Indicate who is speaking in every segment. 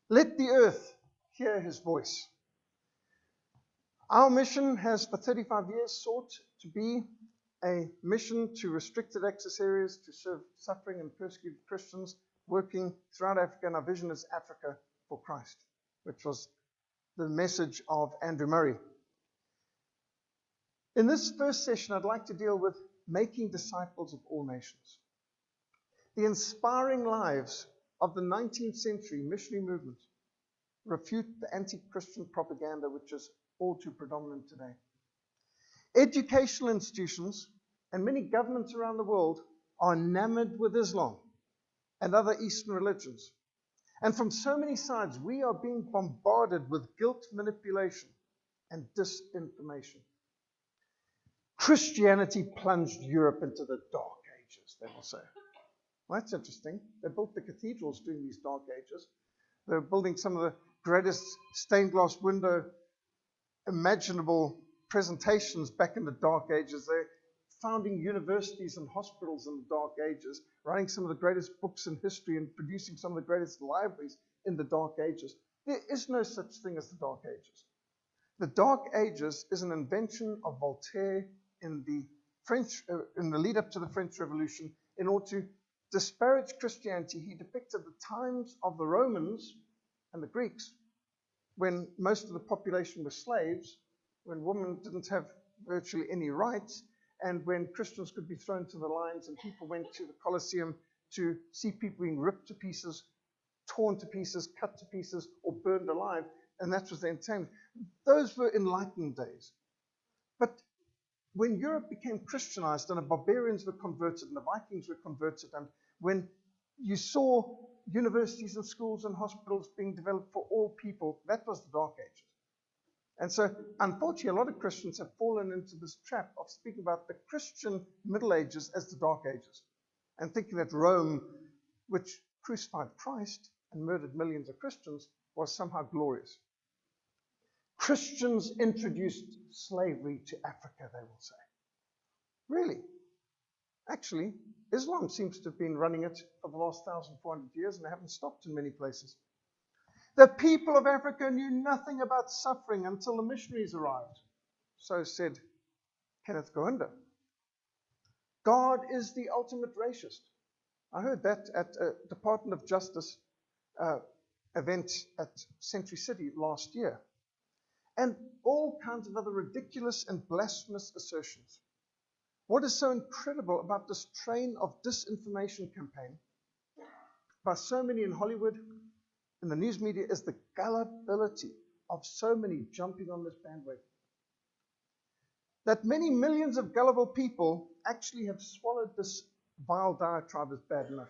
Speaker 1: Let the earth hear his voice. Our mission has for 35 years sought to be a mission to restricted access areas to serve suffering and persecuted Christians working throughout Africa, and our vision is Africa for Christ, which was the message of Andrew Murray. In this first session, I'd like to deal with making disciples of all nations. The inspiring lives of the 19th century missionary movement refute the anti-Christian propaganda which is all too predominant today. Educational institutions and many governments around the world are enamored with Islam and other Eastern religions. And from so many sides, we are being bombarded with guilt, manipulation, and disinformation. Christianity plunged Europe into the Dark Ages, they will say. Well, that's interesting. They built the cathedrals during these Dark Ages. They're building some of the greatest stained glass window imaginable presentations back in the Dark Ages. They're founding universities and hospitals in the Dark Ages, writing some of the greatest books in history and producing some of the greatest libraries in the Dark Ages. There is no such thing as the Dark Ages. The Dark Ages is an invention of Voltaire in the lead up to the French Revolution in order to disparage Christianity. He depicted the times of the Romans and the Greeks when most of the population were slaves, when women didn't have virtually any rights, and when Christians could be thrown to the lions and people went to the Colosseum to see people being ripped to pieces, torn to pieces, cut to pieces, or burned alive, and that was the entertainment. Those were enlightened days. But when Europe became Christianized and the barbarians were converted and the Vikings were converted, and when you saw universities and schools and hospitals being developed for all people, that was the Dark Ages. And so, unfortunately, a lot of Christians have fallen into this trap of speaking about the Christian Middle Ages as the Dark Ages, and thinking that Rome, which crucified Christ and murdered millions of Christians, was somehow glorious. Christians introduced slavery to Africa, they will say. Really? Actually, Islam seems to have been running it for the last 1,400 years, and they haven't stopped in many places. The people of Africa knew nothing about suffering until the missionaries arrived. So said Kenneth Cohinder. God is the ultimate racist. I heard that at a Department of Justice event at Century City last year. And all kinds of other ridiculous and blasphemous assertions. What is so incredible about this train of disinformation campaign by so many in Hollywood, in the news media, is the gullibility of so many jumping on this bandwagon. That many millions of gullible people actually have swallowed this vile diatribe as bad enough.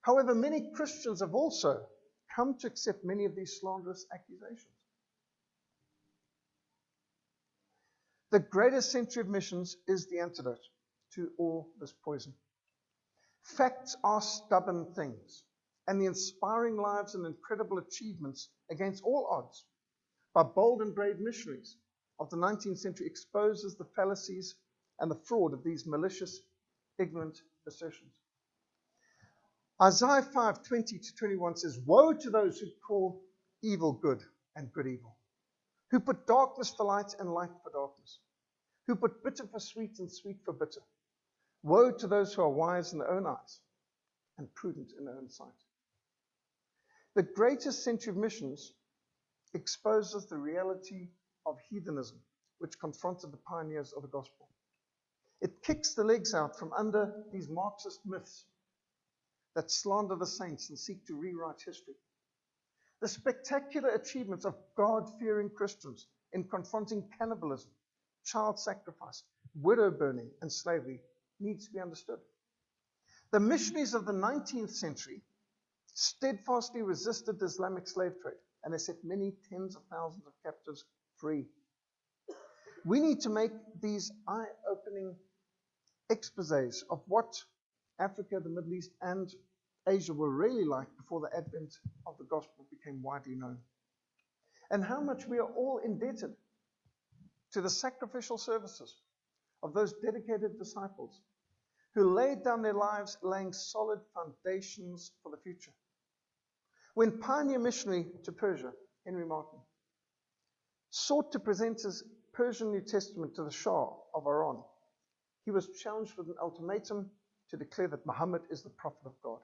Speaker 1: However, many Christians have also come to accept many of these slanderous accusations. The greatest century of missions is the antidote to all this poison. Facts are stubborn things, and the inspiring lives and incredible achievements against all odds by bold and brave missionaries of the 19th century exposes the fallacies and the fraud of these malicious, ignorant assertions. Isaiah 5:20-21 says, "Woe to those who call evil good and good evil, who put darkness for light and light for darkness, who put bitter for sweet and sweet for bitter. Woe to those who are wise in their own eyes and prudent in their own sight." The greatest century of missions exposes the reality of heathenism, which confronted the pioneers of the gospel. It kicks the legs out from under these Marxist myths that slander the saints and seek to rewrite history. The spectacular achievements of God-fearing Christians in confronting cannibalism, child sacrifice, widow burning, and slavery needs to be understood. The missionaries of the 19th century steadfastly resisted the Islamic slave trade, and they set many tens of thousands of captives free. We need to make these eye-opening exposés of what Africa, the Middle East, and Asia were really like before the advent of the gospel became widely known, and how much we are all indebted to the sacrificial services of those dedicated disciples who laid down their lives laying solid foundations for the future. When pioneer missionary to Persia, Henry Martyn, sought to present his Persian New Testament to the Shah of Iran, he was challenged with an ultimatum to declare that Muhammad is the prophet of God.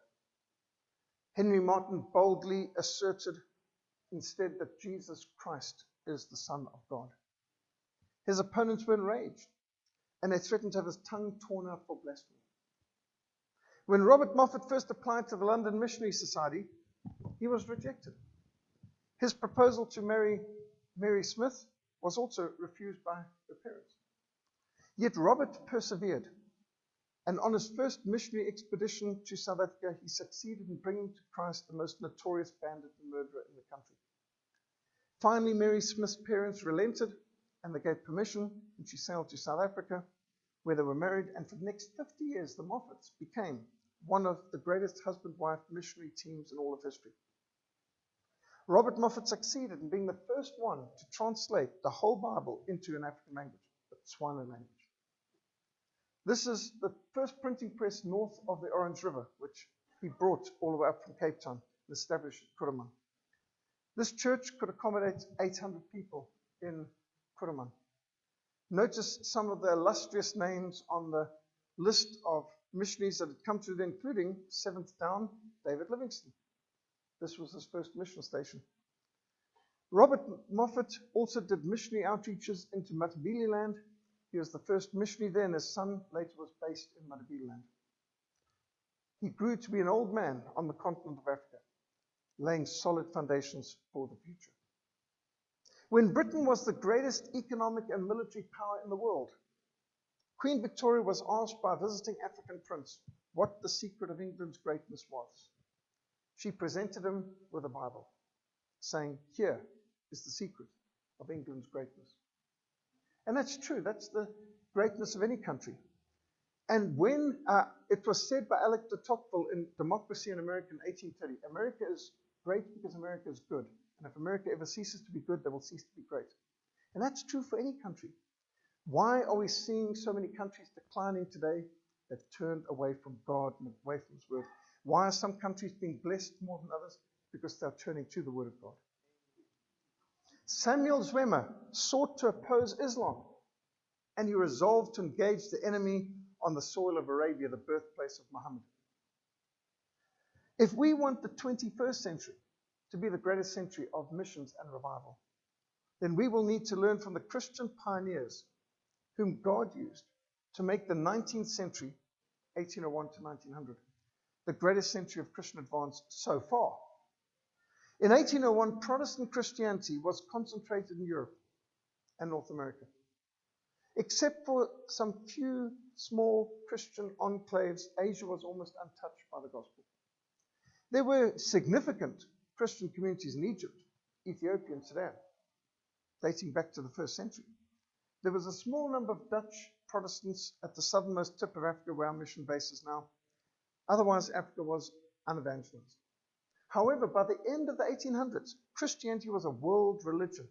Speaker 1: Henry Martyn boldly asserted instead that Jesus Christ is the Son of God. His opponents were enraged, and they threatened to have his tongue torn out for blasphemy. When Robert Moffat first applied to the London Missionary Society, he was rejected. His proposal to marry Mary Smith was also refused by her parents. Yet Robert persevered, and on his first missionary expedition to South Africa, he succeeded in bringing to Christ the most notorious bandit and murderer in the country. Finally, Mary Smith's parents relented, and they gave permission, and she sailed to South Africa, where they were married, and for the next 50 years, the Moffats became one of the greatest husband-wife missionary teams in all of history. Robert Moffat succeeded in being the first one to translate the whole Bible into an African language, the Tswana language. This is the first printing press north of the Orange River, which he brought all the way up from Cape Town and established at Kuruman. This church could accommodate 800 people in Kuruman. Notice some of the illustrious names on the list of missionaries that had come to it, including 7th Down, David Livingstone. This was his first mission station. Robert Moffat also did missionary outreaches into Matabeleland. He was the first missionary there, and his son later was based in Matabeleland. He grew to be an old man on the continent of Africa, laying solid foundations for the future. When Britain was the greatest economic and military power in the world, Queen Victoria was asked by a visiting African prince what the secret of England's greatness was. She presented him with a Bible, saying, "Here is the secret of England's greatness." And that's true. That's the greatness of any country. And when it was said by Alec de Tocqueville in Democracy in America in 1830, America is great because America is good. And if America ever ceases to be good, they will cease to be great. And that's true for any country. Why are we seeing so many countries declining today? They've turned away from God and away from His Word. Why are some countries being blessed more than others? Because they're turning to the Word of God. Samuel Zwemer sought to oppose Islam, and he resolved to engage the enemy on the soil of Arabia, the birthplace of Muhammad. If we want the 21st century to be the greatest century of missions and revival, then we will need to learn from the Christian pioneers whom God used to make the 19th century, 1801 to 1900, the greatest century of Christian advance so far. In 1801, Protestant Christianity was concentrated in Europe and North America. Except for some few small Christian enclaves, Asia was almost untouched by the gospel. There were significant Christian communities in Egypt, Ethiopia, and Sudan, dating back to the 1st century. There was a small number of Dutch Protestants at the southernmost tip of Africa, where our mission base is now. Otherwise, Africa was unevangelized. However, by the end of the 1800s, Christianity was a world religion,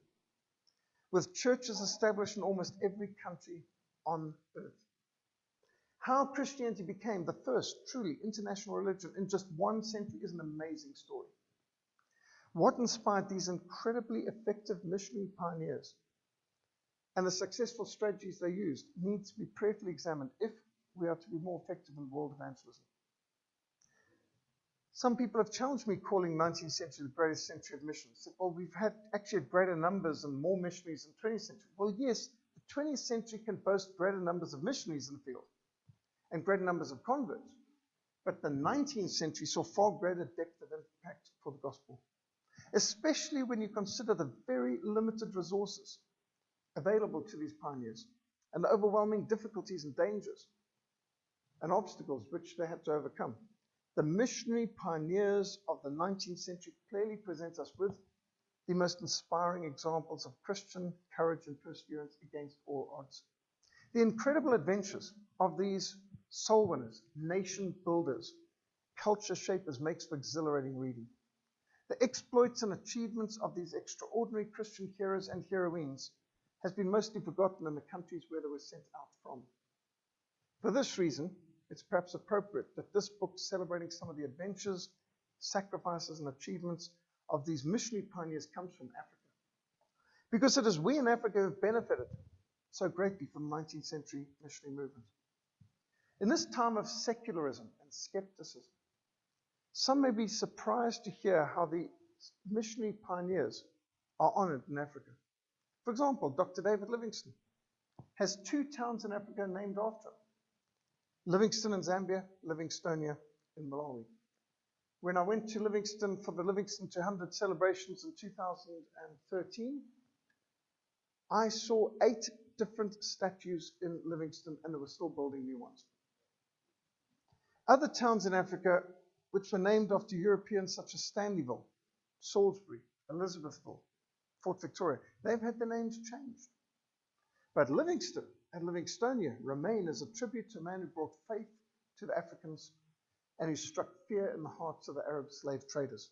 Speaker 1: with churches established in almost every country on earth. How Christianity became the first truly international religion in just one century is an amazing story. What inspired these incredibly effective missionary pioneers and the successful strategies they used needs to be prayerfully examined if we are to be more effective in world evangelism. Some people have challenged me calling 19th century the greatest century of missions. Said, well, we've had actually greater numbers and more missionaries in the 20th century. Well, yes, the 20th century can boast greater numbers of missionaries in the field and greater numbers of converts. But the 19th century saw far greater depth of impact for the gospel, especially when you consider the very limited resources available to these pioneers and the overwhelming difficulties and dangers and obstacles which they had to overcome. The missionary pioneers of the 19th century clearly present us with the most inspiring examples of Christian courage and perseverance against all odds. The incredible adventures of these soul winners, nation builders, culture shapers makes for exhilarating reading. The exploits and achievements of these extraordinary Christian heroes and heroines has been mostly forgotten in the countries where they were sent out from. For this reason, it's perhaps appropriate that this book, celebrating some of the adventures sacrifices, and achievements of these missionary pioneers comes from Africa. Because it is we in Africa who have benefited so greatly from the 19th century missionary movement. In this time of secularism and skepticism, some may be surprised to hear how the missionary pioneers are honored in Africa. For example, Dr. David Livingstone has 2 towns in Africa named after him. Livingstone in Zambia, Livingstonia in Malawi. When I went to Livingstone for the Livingstone 200 celebrations in 2013, I saw 8 different statues in Livingstone, and they were still building new ones. Other towns in Africa which were named after Europeans such as Stanleyville, Salisbury, Elizabethville, Fort Victoria, they've had their names changed. But Livingstone and Livingstonia remain as a tribute to a man who brought faith to the Africans and who struck fear in the hearts of the Arab slave traders.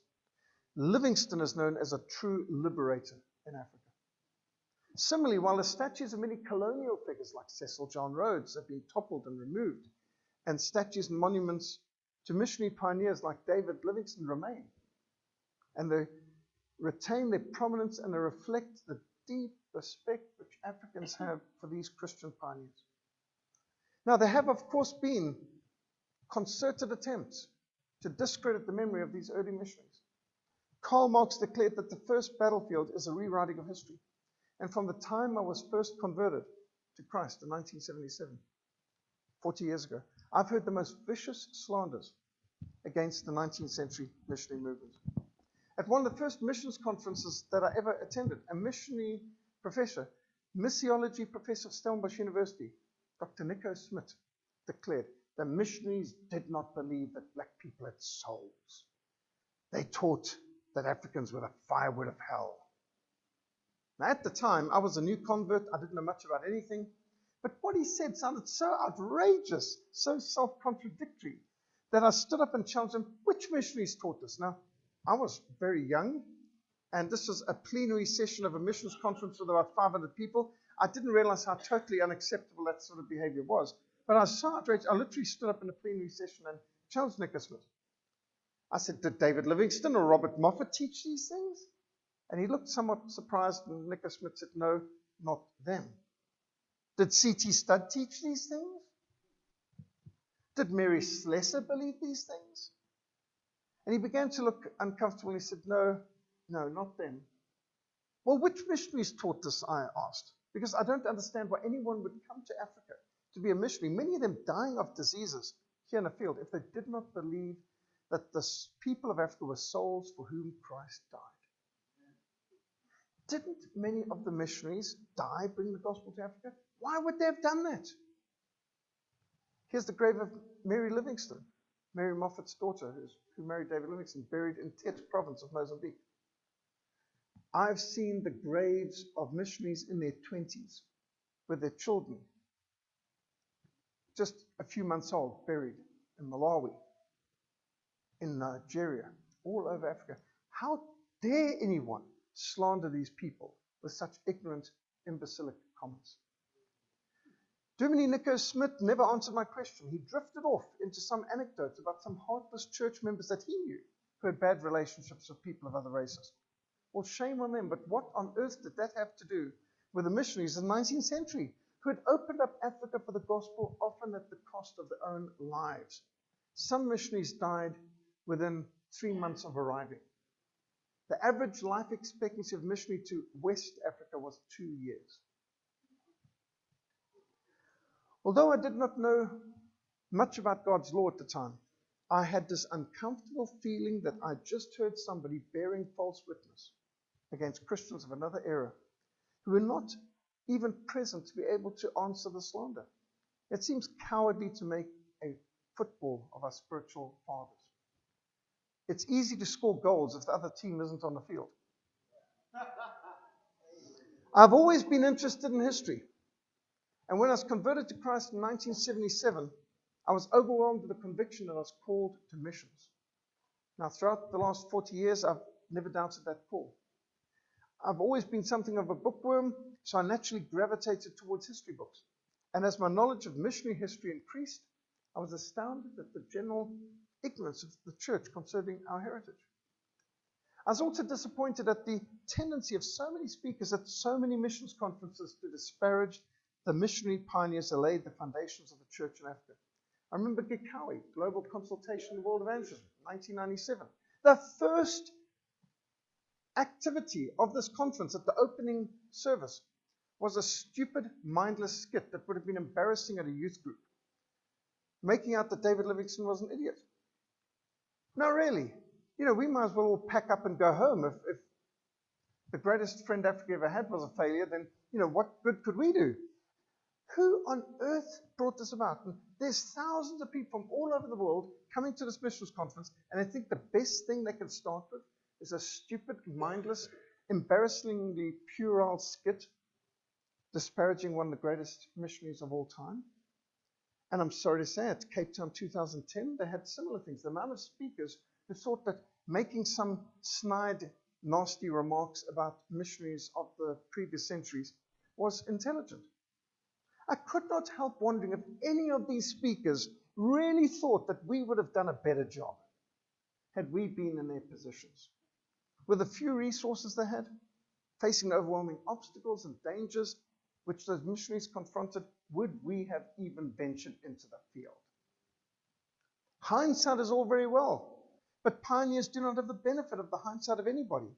Speaker 1: Livingstone is known as a true liberator in Africa. Similarly, while the statues of many colonial figures like Cecil John Rhodes have been toppled and removed, and statues and monuments to missionary pioneers like David Livingstone remain, and they retain their prominence and they reflect the deep respect which Africans have for these Christian pioneers. Now, there have, of course, been concerted attempts to discredit the memory of these early missionaries. Karl Marx declared that the first battlefield is a rewriting of history. And from the time I was first converted to Christ in 1977, 40 years ago, I've heard the most vicious slanders against the 19th century missionary movement. At one of the first missions conferences that I ever attended, a missionary professor, missiology professor of Stellenbosch University, Dr. Nico Smith, declared the missionaries did not believe that black people had souls. They taught that Africans were the firewood of hell. Now, at the time, I was a new convert. I didn't know much about anything. But what he said sounded so outrageous, so self-contradictory, that I stood up and challenged him, which missionaries taught this? Now, I was very young, and this was a plenary session of a missions conference with about 500 people. I didn't realize how totally unacceptable that sort of behavior was. But I was so outraged, I literally stood up in a plenary session and challenged Nico Smith. I said, did David Livingstone or Robert Moffat teach these things? And he looked somewhat surprised, and Nico Smith said, no, not them. Did C.T. Studd teach these things? Did Mary Slessor believe these things? And he began to look uncomfortable, and he said, no, not them. Well, which missionaries taught this, I asked, because I don't understand why anyone would come to Africa to be a missionary, many of them dying of diseases here in the field, if they did not believe that the people of Africa were souls for whom Christ died. Didn't many of the missionaries die bringing the gospel to Africa? Why would they have done that? Here's the grave of Mary Livingstone, Mary Moffat's daughter, who married David Livingstone, buried in Tete province of Mozambique. I've seen the graves of missionaries in their 20s with their children, just a few months old, buried in Malawi, in Nigeria, all over Africa. How dare anyone slander these people with such ignorant, imbecilic comments? Germany, Nico Smith never answered my question. He drifted off into some anecdotes about some heartless church members that he knew who had bad relationships with people of other races. Well, shame on them, but what on earth did that have to do with the missionaries of the 19th century who had opened up Africa for the gospel, often at the cost of their own lives? Some missionaries died within 3 months of arriving. The average life expectancy of missionary to West Africa was 2 years. Although I did not know much about God's law at the time, I had this uncomfortable feeling that I just heard somebody bearing false witness against Christians of another era who were not even present to be able to answer the slander. It seems cowardly to make a football of our spiritual fathers. It's easy to score goals if the other team isn't on the field. I've always been interested in history. And when I was converted to Christ in 1977, I was overwhelmed with the conviction that I was called to missions. Now, throughout the last 40 years, I've never doubted that call. I've always been something of a bookworm, so I naturally gravitated towards history books. And as my knowledge of missionary history increased, I was astounded at the general ignorance of the church concerning our heritage. I was also disappointed at the tendency of so many speakers at so many missions conferences to disparage the missionary pioneers who laid the foundations of the church in Africa. I remember Gikawi, Global Consultation in World Evangelism, 1997. The first activity of this conference at the opening service was a stupid, mindless skit that would have been embarrassing at a youth group, making out that David Livingstone was an idiot. No, really. We might as well all pack up and go home. If the greatest friend Africa ever had was a failure, then, what good could we do? Who on earth brought this about? And there's thousands of people from all over the world coming to this missions conference, and I think the best thing they can start with is a stupid, mindless, embarrassingly puerile skit disparaging one of the greatest missionaries of all time. And I'm sorry to say, at Cape Town 2010, they had similar things. The amount of speakers who thought that making some snide, nasty remarks about missionaries of the previous centuries was intelligent. I could not help wondering if any of these speakers really thought that we would have done a better job had we been in their positions. With the few resources they had, facing overwhelming obstacles and dangers which those missionaries confronted, would we have even ventured into the field? Hindsight is all very well, but pioneers do not have the benefit of the hindsight of anybody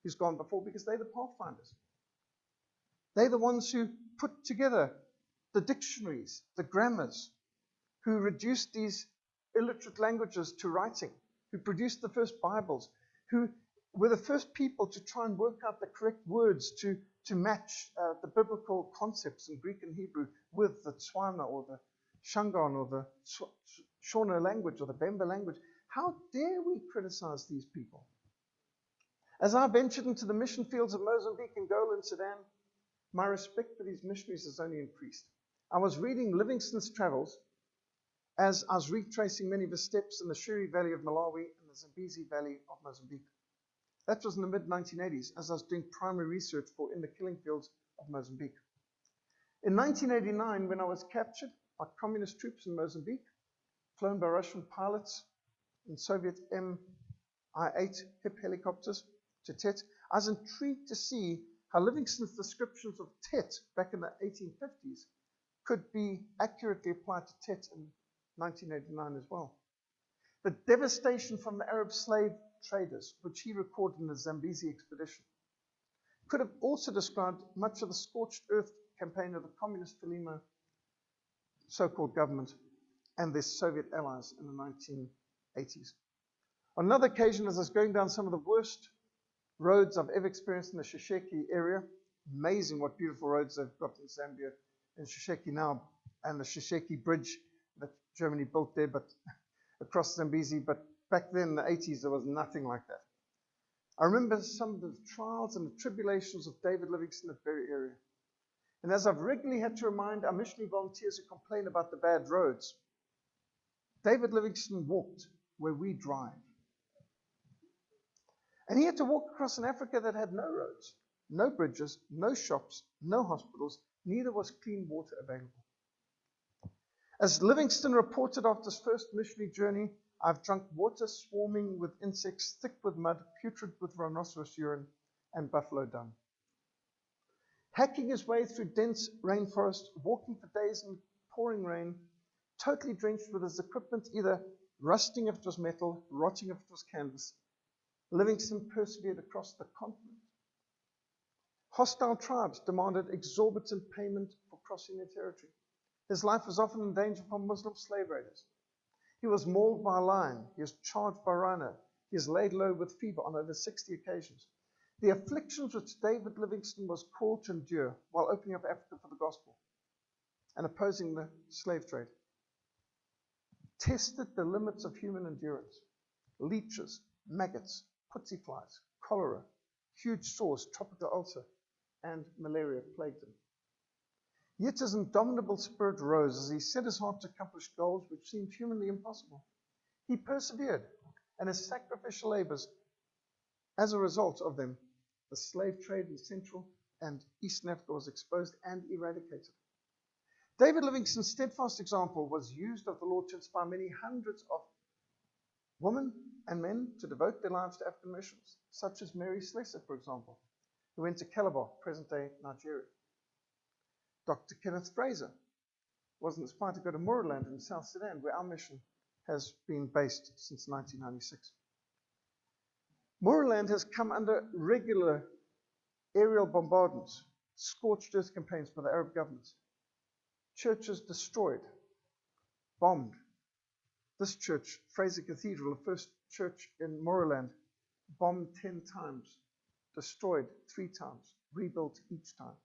Speaker 1: who's gone before, because they're the pathfinders. They're the ones who put together the dictionaries, the grammars, who reduced these illiterate languages to writing, who produced the first Bibles, who were the first people to try and work out the correct words to match the biblical concepts in Greek and Hebrew with the Tswana or the Shangaan or the Shona language or the Bemba language. How dare we criticize these people? As I ventured into the mission fields of Mozambique, Angola, and Sudan, my respect for these missionaries has only increased. I was reading Livingstone's travels as I was retracing many of his steps in the Shiri Valley of Malawi and the Zambezi Valley of Mozambique. That was in the mid-1980s, as I was doing primary research for In the Killing Fields of Mozambique. In 1989, when I was captured by communist troops in Mozambique, flown by Russian pilots in Soviet Mi-8 HIP helicopters to Tet, I was intrigued to see how Livingstone's descriptions of Tet back in the 1850s could be accurately applied to Tet in 1989 as well. The devastation from the Arab slave traders, which he recorded in the Zambezi expedition, could have also described much of the scorched earth campaign of the communist Frelimo so-called government and their Soviet allies in the 1980s. On another occasion, as I was going down some of the worst roads I've ever experienced in the Shisheki area, amazing what beautiful roads they've got in Zambia and Shisheki now, and the Shisheki bridge that Germany built there, but across Zambezi, but back then in the 80s, there was nothing like that. I remember some of the trials and the tribulations of David Livingstone in that very area. And as I've regularly had to remind our missionary volunteers who complain about the bad roads, David Livingstone walked where we drive. And he had to walk across an Africa that had no roads, no bridges, no shops, no hospitals, neither was clean water available. As Livingstone reported after his first missionary journey, I've drunk water swarming with insects, thick with mud, putrid with rhinoceros urine and buffalo dung. Hacking his way through dense rainforest, walking for days in pouring rain, totally drenched with his equipment either rusting if it was metal, rotting if it was canvas, Livingstone persevered across the continent. Hostile tribes demanded exorbitant payment for crossing their territory. His life was often in danger from Muslim slave raiders. He was mauled by a lion. He was charged by a rhino. He was laid low with fever on over 60 occasions. The afflictions which David Livingstone was called to endure while opening up Africa for the gospel and opposing the slave trade tested the limits of human endurance. Leeches, maggots, putsy flies, cholera, huge sores, tropical ulcer, and malaria plagued him. Yet his indomitable spirit rose as he set his heart to accomplish goals which seemed humanly impossible. He persevered, and his sacrificial labors, as a result of them, the slave trade in Central and Eastern Africa was exposed and eradicated. David Livingstone's steadfast example was used of the Lord to inspire many hundreds of women and men to devote their lives to African missions, such as Mary Slessor, for example, who went to Calabar, present-day Nigeria. Dr. Kenneth Fraser was inspired to go to Moorland in South Sudan, where our mission has been based since 1996. Moorland has come under regular aerial bombardments, scorched earth campaigns by the Arab governments. Churches destroyed, bombed. This church, Fraser Cathedral, the first church in Moorland, bombed 10 times, destroyed 3 times, rebuilt each time.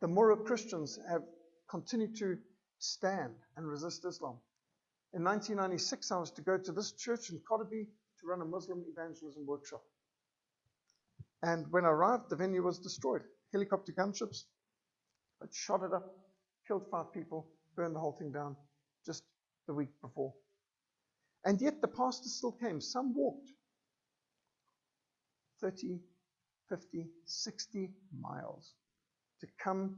Speaker 1: The Moro Christians have continued to stand and resist Islam. In 1996, I was to go to this church in Kodabi to run a Muslim evangelism workshop. And when I arrived, the venue was destroyed. Helicopter gunships had shot it up, killed 5 people, burned the whole thing down just the week before. And yet the pastors still came. Some walked 30, 50, 60 miles to come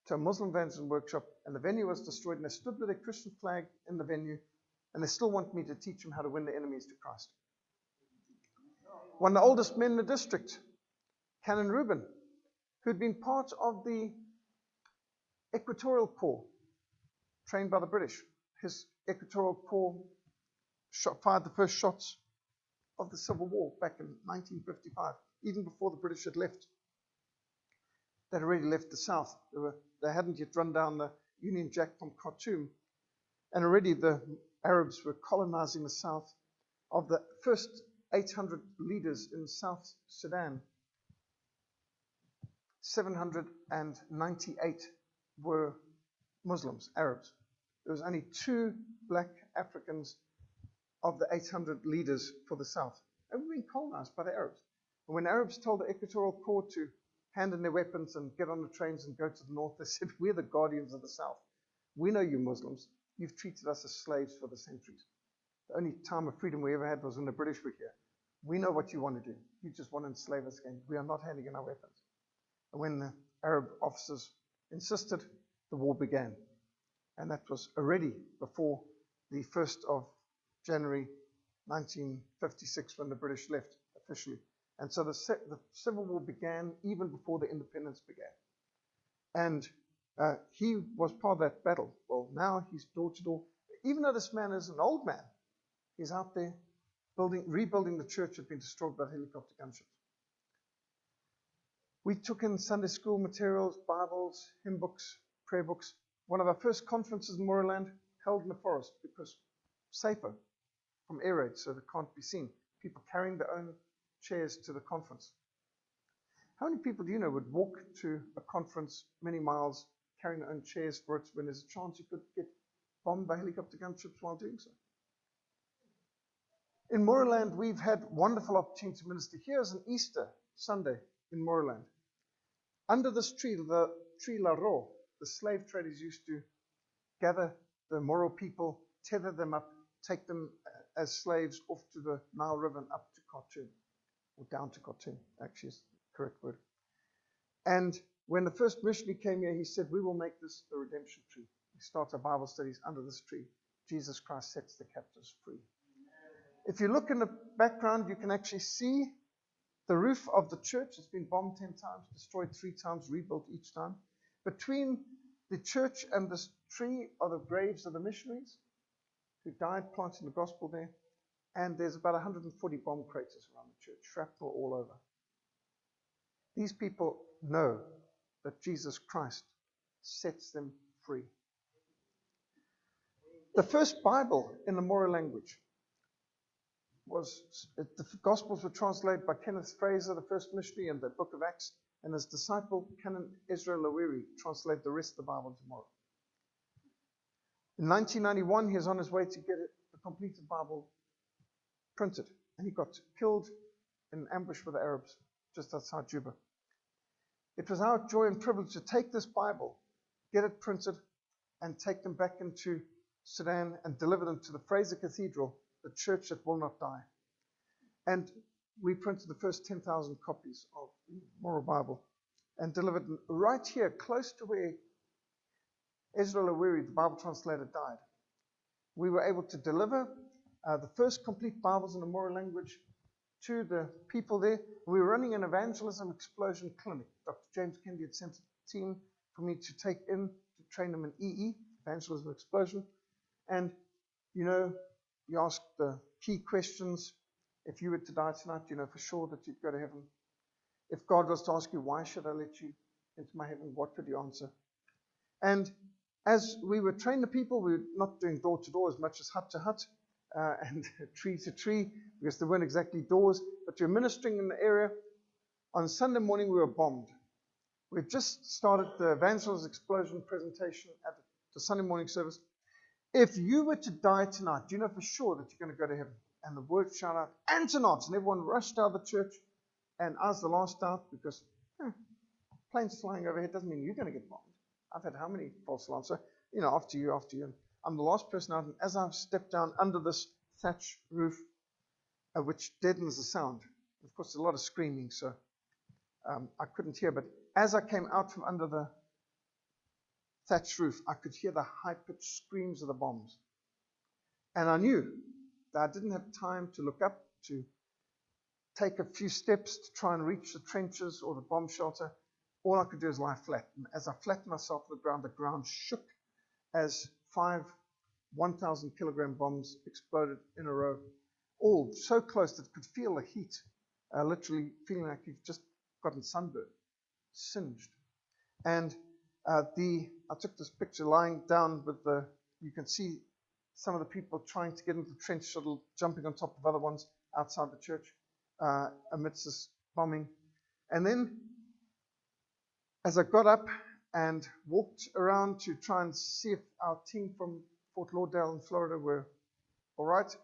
Speaker 1: to a Muslim evangelism workshop, and the venue was destroyed, and they stood with a Christian flag in the venue, and they still want me to teach them how to win their enemies to Christ. One of the oldest men in the district, Canon Reuben, who'd been part of the Equatorial Corps, trained by the British. His Equatorial Corps fired the first shots of the Civil War back in 1955, even before the British had left. They'd already left the south. They hadn't yet run down the Union Jack from Khartoum, and already the Arabs were colonizing the south. Of the first 800 leaders in South Sudan, 798 were Muslims, Arabs. There was only 2 black Africans of the 800 leaders for the south. And we've been colonized by the Arabs. And when Arabs told the Equatorial Corps to hand in their weapons and get on the trains and go to the north, they said, we're the guardians of the south. We know you Muslims. You've treated us as slaves for the centuries. The only time of freedom we ever had was when the British were here. We know what you want to do. You just want to enslave us again. We are not handing in our weapons. And when the Arab officers insisted, the war began. And that was already before the 1st of January 1956, when the British left officially. And so the Civil War began even before the independence began. And he was part of that battle. Well, now he's door to door. Even though this man is an old man, he's out there rebuilding the church that had been destroyed by helicopter gunships. We took in Sunday school materials, Bibles, hymn books, prayer books. One of our first conferences in Moorland held in the forest because safer from air raids, so they can't be seen. People carrying their own chairs to the conference. How many people do you know would walk to a conference many miles carrying their own chairs for it when there's a chance you could get bombed by helicopter gunships while doing so? In Moorland, we've had wonderful opportunity to minister. Here's an Easter Sunday in Moorland. Under this tree, the tree La Ro, the slave traders used to gather the Moro people, tether them up, take them as slaves off to the Nile River and up to Khartoum, or down to Khartoum, actually is the correct word. And when the first missionary came here, he said, we will make this the redemption tree. We start our Bible studies under this tree. Jesus Christ sets the captives free. If you look in the background, you can actually see the roof of the church. It's been bombed 10 times, destroyed 3 times, rebuilt each time. Between the church and this tree are the graves of the missionaries who died planting the gospel there. And there's about 140 bomb craters around the church, shrapnel all over. These people know that Jesus Christ sets them free. The first Bible in the Moro language the Gospels were translated by Kenneth Fraser, the first missionary, and the book of Acts, and his disciple, Canon Ezra Laweri, translated the rest of the Bible into Moro. In 1991, he was on his way to get the completed Bible printed, and he got killed in an ambush with the Arabs just outside Juba. It was our joy and privilege to take this Bible, get it printed, and take them back into Sudan and deliver them to the Fraser Cathedral, the church that will not die. And we printed the first 10,000 copies of the Moro Bible and delivered them right here, close to where Ezra Laweri, the Bible translator, died. we were able to deliver the first complete Bibles in the Moro language to the people there. We were running an evangelism explosion clinic. Dr. James Kennedy had sent a team for me to take in to train them in EE, evangelism explosion. And, you know, you ask the key questions. If you were to die tonight, you know for sure that you'd go to heaven. If God was to ask you, why should I let you into my heaven, what would you answer? And as we were training the people, we were not doing door to door as much as hut to hut and tree to tree, because there weren't exactly doors, but you're ministering in the area. On Sunday morning, we were bombed. We had just started the evangelism explosion presentation at the Sunday morning service. If you were to die tonight, do you know for sure that you're going to go to heaven? And the word shout out, Antonauts, and everyone rushed out of the church. And I was the last out because planes flying overhead doesn't mean you're going to get bombed. I've had how many false alarms? So, you know, after you. And I'm the last person out. And as I've stepped down under this thatch roof, which deadens the sound, of course, there's a lot of screaming, so I couldn't hear. But as I came out from under the thatch roof, I could hear the high-pitched screams of the bombs. And I knew that I didn't have time to look up, to take a few steps to try and reach the trenches or the bomb shelter. All I could do is lie flat. And as I flattened myself to the ground shook as 5 1,000-kilogram bombs exploded in a row, all so close that I could feel the heat, literally feeling like you've just gotten sunburned, singed. And I took this picture lying down with you can see some of the people trying to get into the trench shuttle, jumping on top of other ones outside the church amidst this bombing. And then as I got up and walked around to try and see if our team from Fort Lauderdale in Florida were all right,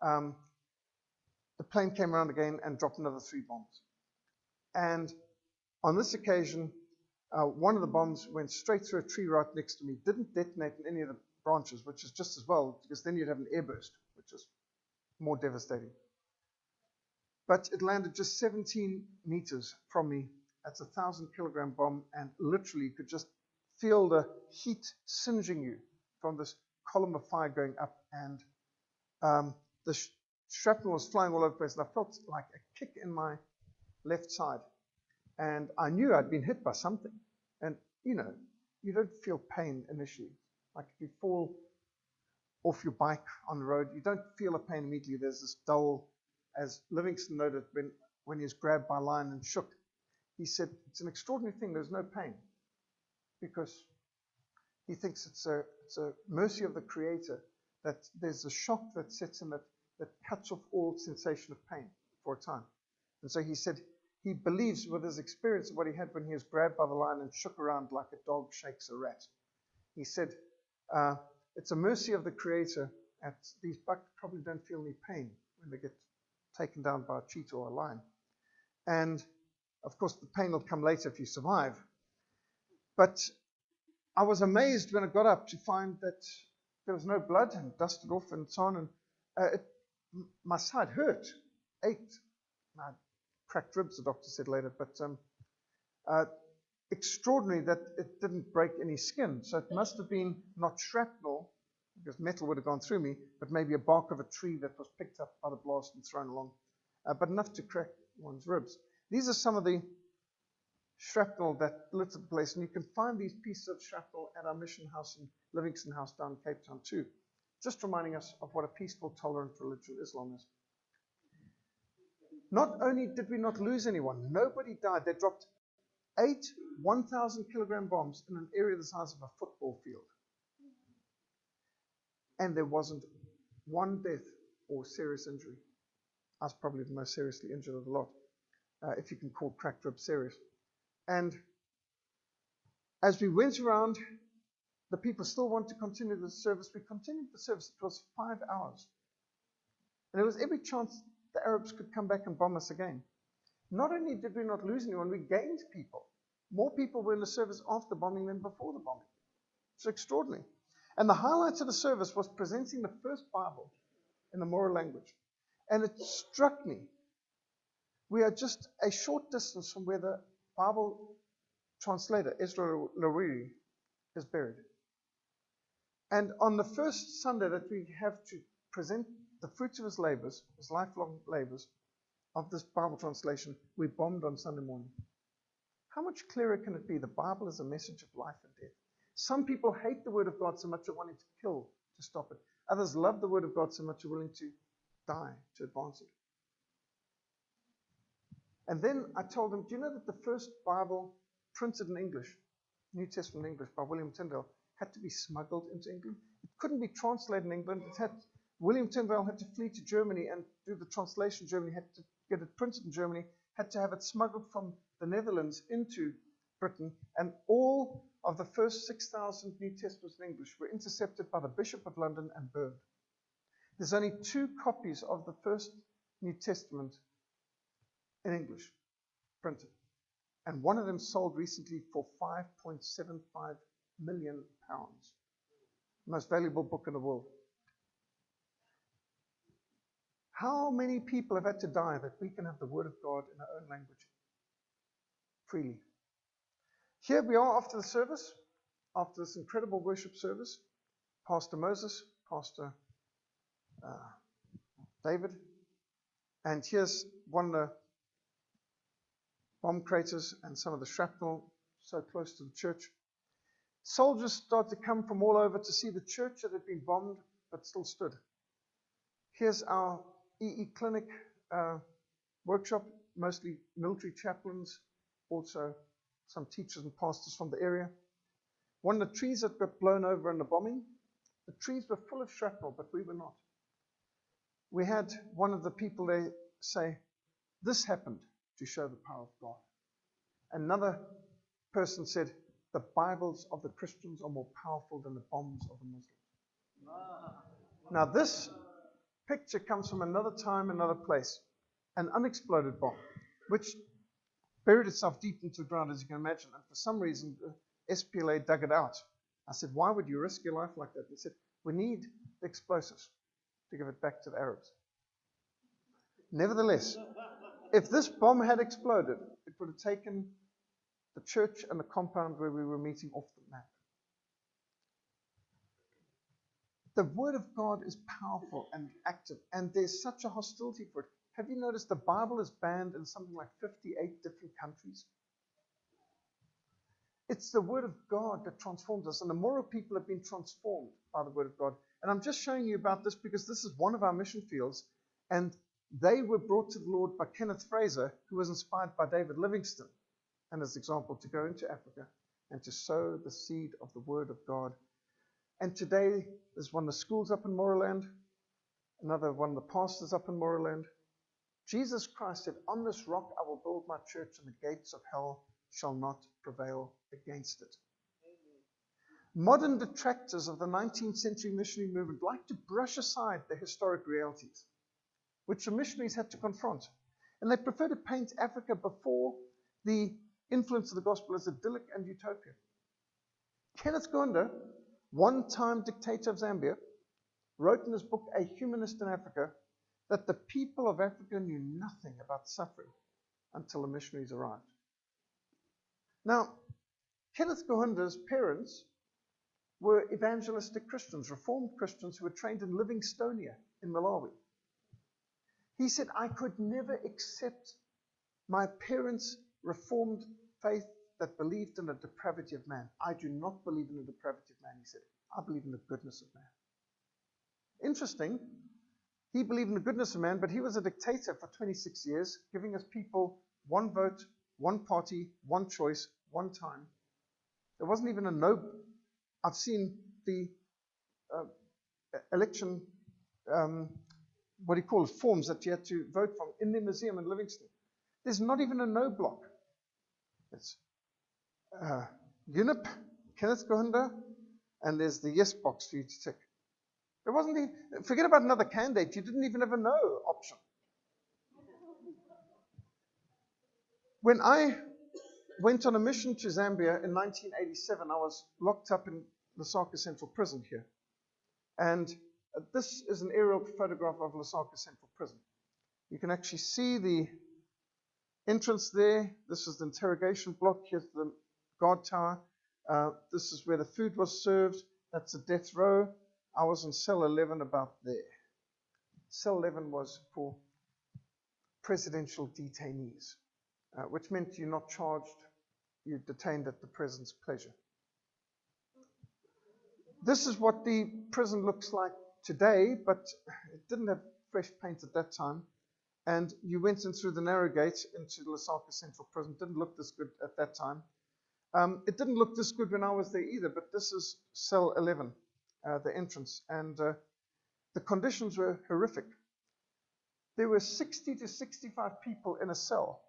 Speaker 1: the plane came around again and dropped another 3 bombs. And on this occasion, one of the bombs went straight through a tree right next to me, didn't detonate in any of the branches, which is just as well, because then you'd have an airburst, which is more devastating. But it landed just 17 meters from me. That's a 1,000-kilogram bomb, and literally you could just feel the heat singeing you from this column of fire going up, and the shrapnel was flying all over the place, and I felt like a kick in my left side. And I knew I'd been hit by something. And, you know, you don't feel pain initially. Like if you fall off your bike on the road, you don't feel a pain immediately. There's this dull, as Livingston noted when he was grabbed by a lion and shook. He said, it's an extraordinary thing, there's no pain. Because he thinks it's a mercy of the Creator that there's a shock that sets in that cuts off all sensation of pain for a time. And so he said, he believes with his experience of what he had when he was grabbed by the lion and shook around like a dog shakes a rat. He said, it's a mercy of the Creator that these bucks probably don't feel any pain when they get taken down by a cheetah or a lion. And, of course, the pain will come later if you survive. But I was amazed when I got up to find that there was no blood and dusted off and so on. And my side hurt, ached. I cracked ribs, the doctor said later, but extraordinary that it didn't break any skin. So it must have been not shrapnel, because metal would have gone through me, but maybe a bark of a tree that was picked up by the blast and thrown along, but enough to crack one's ribs. These are some of the shrapnel that littered the place, and you can find these pieces of shrapnel at our mission house in Livingston House down in Cape Town too, just reminding us of what a peaceful, tolerant religion Islam is. Not only did we not lose anyone, nobody died. They dropped 8 1,000-kilogram bombs in an area the size of a football field. And there wasn't one death or serious injury. I was probably the most seriously injured of the lot, if you can call cracked ribs serious. And as we went around, the people still wanted to continue the service. We continued the service. It was 5 hours. And there was every chance the Arabs could come back and bomb us again. Not only did we not lose anyone, we gained people. More people were in the service after bombing than before the bombing. It's extraordinary. And the highlight of the service was presenting the first Bible in the Moro language. And it struck me. We are just a short distance from where the Bible translator, Ezra Lawiri, is buried. And on the first Sunday that we have to present the fruits of his labors, his lifelong labors, of this Bible translation, we bombed on Sunday morning. How much clearer can it be? The Bible is a message of life and death. Some people hate the Word of God so much they're wanting to kill to stop it. Others love the Word of God so much they're willing to die to advance it. And then I told them, do you know that the first Bible printed in English, New Testament in English by William Tyndale, had to be smuggled into England? It couldn't be translated in England. William Tyndale had to flee to Germany and do the translation. Germany had to get it printed in Germany, had to have it smuggled from the Netherlands into Britain, and all of the first 6,000 New Testaments in English were intercepted by the Bishop of London and burned. There's only 2 copies of the first New Testament in English printed, and one of them sold recently for £5.75 million. Most valuable book in the world. How many people have had to die that we can have the Word of God in our own language freely? Here we are after the service, after this incredible worship service. Pastor Moses, Pastor David, and here's one of the bomb craters and some of the shrapnel so close to the church. Soldiers started to come from all over to see the church that had been bombed but still stood. Here's our EE clinic workshop, mostly military chaplains, also some teachers and pastors from the area. One of the trees that got blown over in the bombing, the trees were full of shrapnel, but we were not. We had one of the people there say, this happened to show the power of God. Another person said, the Bibles of the Christians are more powerful than the bombs of the Muslims. Now this picture comes from another time, another place. An unexploded bomb, which buried itself deep into the ground, as you can imagine. And for some reason, the SPLA dug it out. I said, why would you risk your life like that? They said, we need the explosives to give it back to the Arabs. Nevertheless, if this bomb had exploded, it would have taken the church and the compound where we were meeting off the map. The Word of God is powerful and active, and there's such a hostility for it. Have you noticed the Bible is banned in something like 58 different countries? It's the Word of God that transforms us, and the moral people have been transformed by the Word of God. And I'm just showing you about this because this is one of our mission fields, and they were brought to the Lord by Kenneth Fraser, who was inspired by David Livingstone, and as an example, to go into Africa and to sow the seed of the Word of God. And today, there's one of the schools up in Moorland, another one of the pastors up in Moorland. Jesus Christ said, on this rock I will build my church, and the gates of hell shall not prevail against it. Amen. Modern detractors of the 19th century missionary movement like to brush aside the historic realities, which the missionaries had to confront. And they prefer to paint Africa before the influence of the gospel as idyllic and utopian. Kenneth Kaunda, one-time dictator of Zambia, wrote in his book, A Humanist in Africa, that the people of Africa knew nothing about suffering until the missionaries arrived. Now, Kenneth Kaunda's parents were evangelistic Christians, Reformed Christians who were trained in Livingstonia in Malawi. He said, I could never accept my parents' Reformed faith that believed in the depravity of man. I do not believe in the depravity of man, he said. I believe in the goodness of man. Interesting. He believed in the goodness of man, but he was a dictator for 26 years, giving his people one vote, one party, one choice, one time. There wasn't even a no. I've seen the election, what do you call it, forms that you had to vote from in the museum in Livingston. There's not even a no block. It's UNIP, Kenneth Kaunda, and there's the yes box for you to tick. There wasn't even, forget about another candidate, you didn't even have a no option. When I went on a mission to Zambia in 1987, I was locked up in Lusaka Central Prison here. And this is an aerial photograph of Lusaka Central Prison. You can actually see the entrance there. This is the interrogation block. Here's the guard tower. This is where the food was served. That's a death row. I was in cell 11 about there. Cell 11 was for presidential detainees, which meant you're not charged, you're detained at the president's pleasure. This is what the prison looks like today, but it didn't have fresh paint at that time. And you went in through the narrow gate into Lusaka Central Prison. Didn't look this good at that time. It didn't look this good when I was there either, but this is cell 11, the entrance. And the conditions were horrific. There were 60 to 65 people in a cell.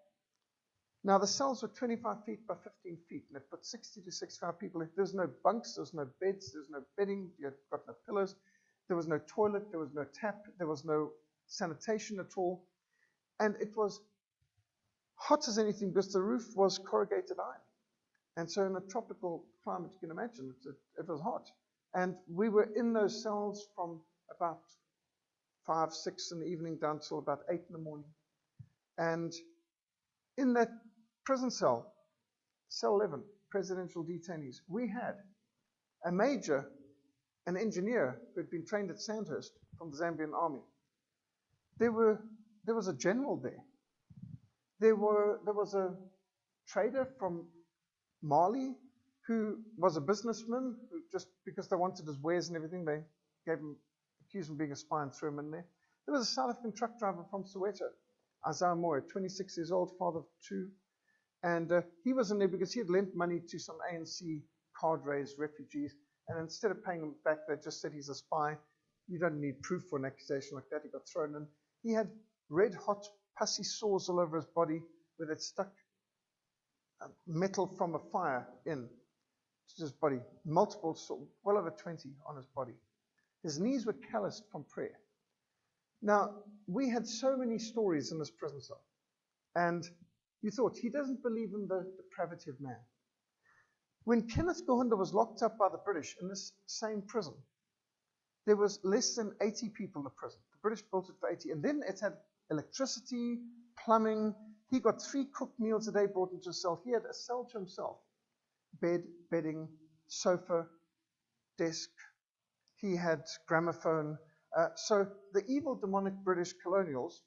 Speaker 1: Now, the cells were 25 feet by 15 feet, and it put 60 to 65 people in. There's no bunks, there's no beds, there's no bedding, you've got no pillows, there was no toilet, there was no tap, there was no sanitation at all. And it was hot as anything because the roof was corrugated iron. And so in a tropical climate, you can imagine, it was hot. And we were in those cells from about 5, 6 in the evening down till about 8 in the morning. And in that prison cell, cell 11, presidential detainees, we had a major, an engineer who had been trained at Sandhurst from the Zambian army. There was a general there. There was a trader from Mali who was a businessman who, just because they wanted his wares and everything, they accused him of being a spy and threw him in there. There was a South African truck driver from Soweto, Isaiah Moore, 26 years old, father of 2. And he was in there because he had lent money to some ANC cadres, refugees, and instead of paying them back, they just said he's a spy. You don't need proof for an accusation like that. He got thrown in. He had red-hot, pussy sores all over his body where they'd stuck metal from a fire in to his body. Multiple, well over 20 on his body. His knees were calloused from prayer. Now, we had so many stories in this prison cell. And you thought, he doesn't believe in the depravity of man. When Kenneth Kaunda was locked up by the British in this same prison, there was less than 80 people in the prison. The British built it for 80. And then it had electricity, plumbing. He got 3 cooked meals a day brought into a cell. He had a cell to himself. Bed, bedding, sofa, desk. He had gramophone. So the evil, demonic British colonials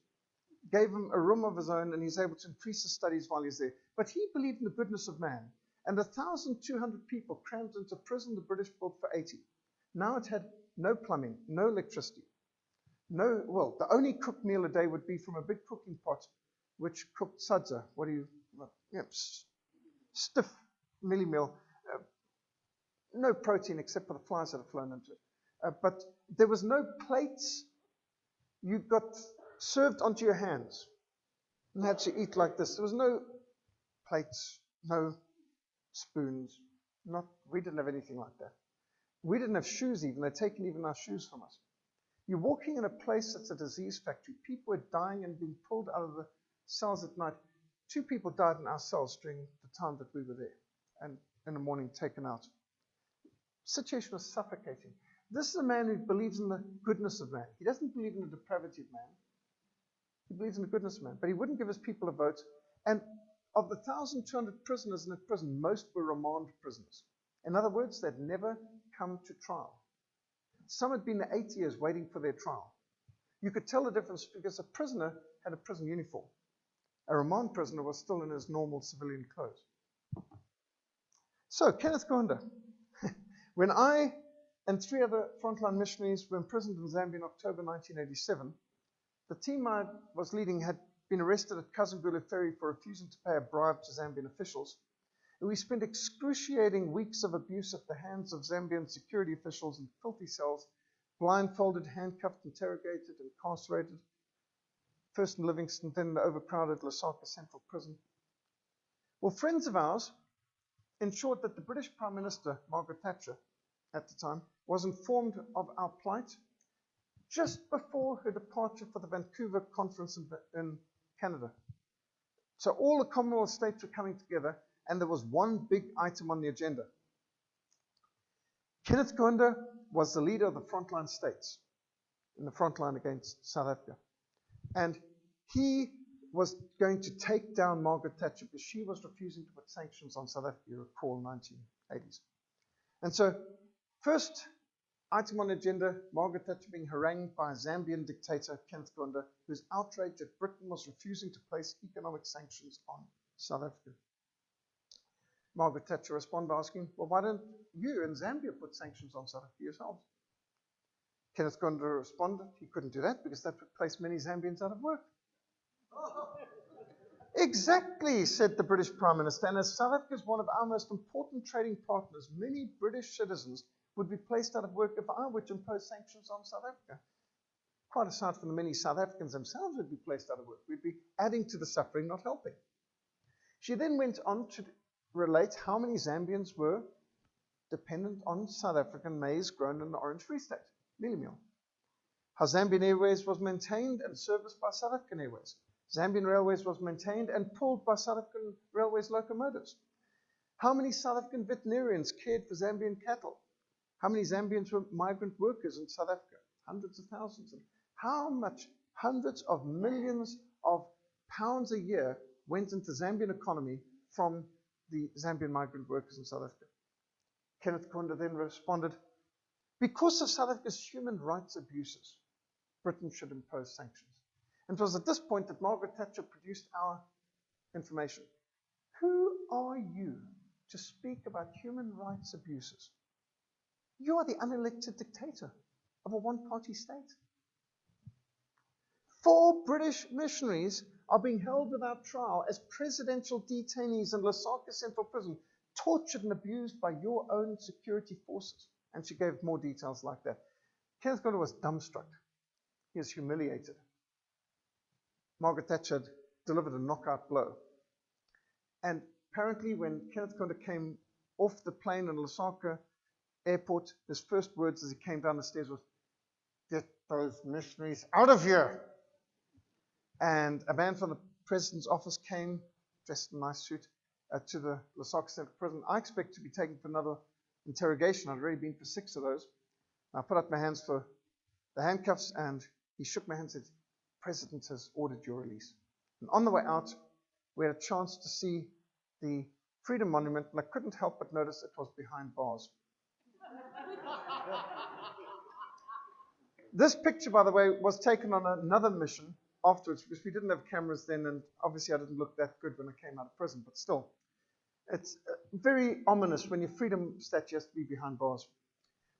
Speaker 1: gave him a room of his own, and he's able to increase his studies while he's there. But he believed in the goodness of man. And 1,200 people crammed into prison the British built for 80. Now it had no plumbing, no electricity. The only cooked meal a day would be from a big cooking pot, which cooked sadza. Stiff mealie meal. No protein except for the flies that had flown into it. But there was no plates. You got served onto your hands and had to eat like this. There was no plates, no spoons. We didn't have anything like that. We didn't have shoes even. They'd taken even our shoes from us. You're walking in a place that's a disease factory. People were dying and being pulled out of the cells at night. 2 people died in our cells during the time that we were there, and in the morning taken out. The situation was suffocating. This is a man who believes in the goodness of man. He doesn't believe in the depravity of man. He believes in the goodness of man. But he wouldn't give his people a vote. And of the 1,200 prisoners in the prison, most were remand prisoners. In other words, they'd never come to trial. Some had been there 8 years waiting for their trial. You could tell the difference because a prisoner had a prison uniform. A remand prisoner was still in his normal civilian clothes. So, Kenneth Kaunda. When I and 3 other Frontline missionaries were imprisoned in Zambia in October 1987, the team I was leading had been arrested at Kazungulu Ferry for refusing to pay a bribe to Zambian officials. And we spent excruciating weeks of abuse at the hands of Zambian security officials in filthy cells, blindfolded, handcuffed, interrogated, incarcerated. First in Livingston, then in the overcrowded Lusaka Central Prison. Well, friends of ours ensured that the British Prime Minister, Margaret Thatcher, at the time, was informed of our plight just before her departure for the Vancouver conference in Canada. So all the Commonwealth states were coming together, and there was one big item on the agenda. Kenneth Kaunda was the leader of the Frontline states in the Frontline against South Africa. And he was going to take down Margaret Thatcher because she was refusing to put sanctions on South Africa, you recall, 1980s. And so First item on the agenda, Margaret Thatcher being harangued by a Zambian dictator, Kenneth Kaunda, who's outraged that Britain was refusing to place economic sanctions on South Africa. Margaret Thatcher responded by asking, well, why don't you in Zambia put sanctions on South Africa yourselves? Kenneth Kaunda responded he couldn't do that because that would place many Zambians out of work. Exactly, said the British Prime Minister, and as South Africa is one of our most important trading partners, many British citizens would be placed out of work if I were to impose sanctions on South Africa. Quite aside from the many South Africans themselves would be placed out of work. We'd be adding to the suffering, not helping. She then went on to relate how many Zambians were dependent on South African maize grown in the Orange Free State, mealie meal. How Zambian Airways was maintained and serviced by South African Airways. Zambian Railways was maintained and pulled by South African Railways locomotives. How many South African veterinarians cared for Zambian cattle? How many Zambians were migrant workers in South Africa? Hundreds of thousands. And how much hundreds of millions of pounds a year went into Zambian economy from the Zambian migrant workers in South Africa? Kenneth Kaunda then responded, because of South Africa's human rights abuses, Britain should impose sanctions. And it was at this point that Margaret Thatcher produced our information. Who are you to speak about human rights abuses? You are the unelected dictator of a one-party state. 4 British missionaries are being held without trial as presidential detainees in Lusaka Central Prison, tortured and abused by your own security forces. And she gave more details like that. Kenneth Kaunda was dumbstruck. He was humiliated. Margaret Thatcher had delivered a knockout blow. And apparently when Kenneth Kaunda came off the plane in Lusaka airport, his first words as he came down the stairs was, "Get those missionaries out of here." And a man from the president's office came, dressed in a nice suit, to the Lusaka Central Prison. I expect to be taken for another interrogation. I'd already been for 6 of those. I put up my hands for the handcuffs, and he shook my hand and said, "President has ordered your release." And on the way out, we had a chance to see the Freedom Monument, and I couldn't help but notice it was behind bars. This picture, by the way, was taken on another mission afterwards, because we didn't have cameras then, and obviously I didn't look that good when I came out of prison, but still. It's very ominous when your freedom statue has to be behind bars.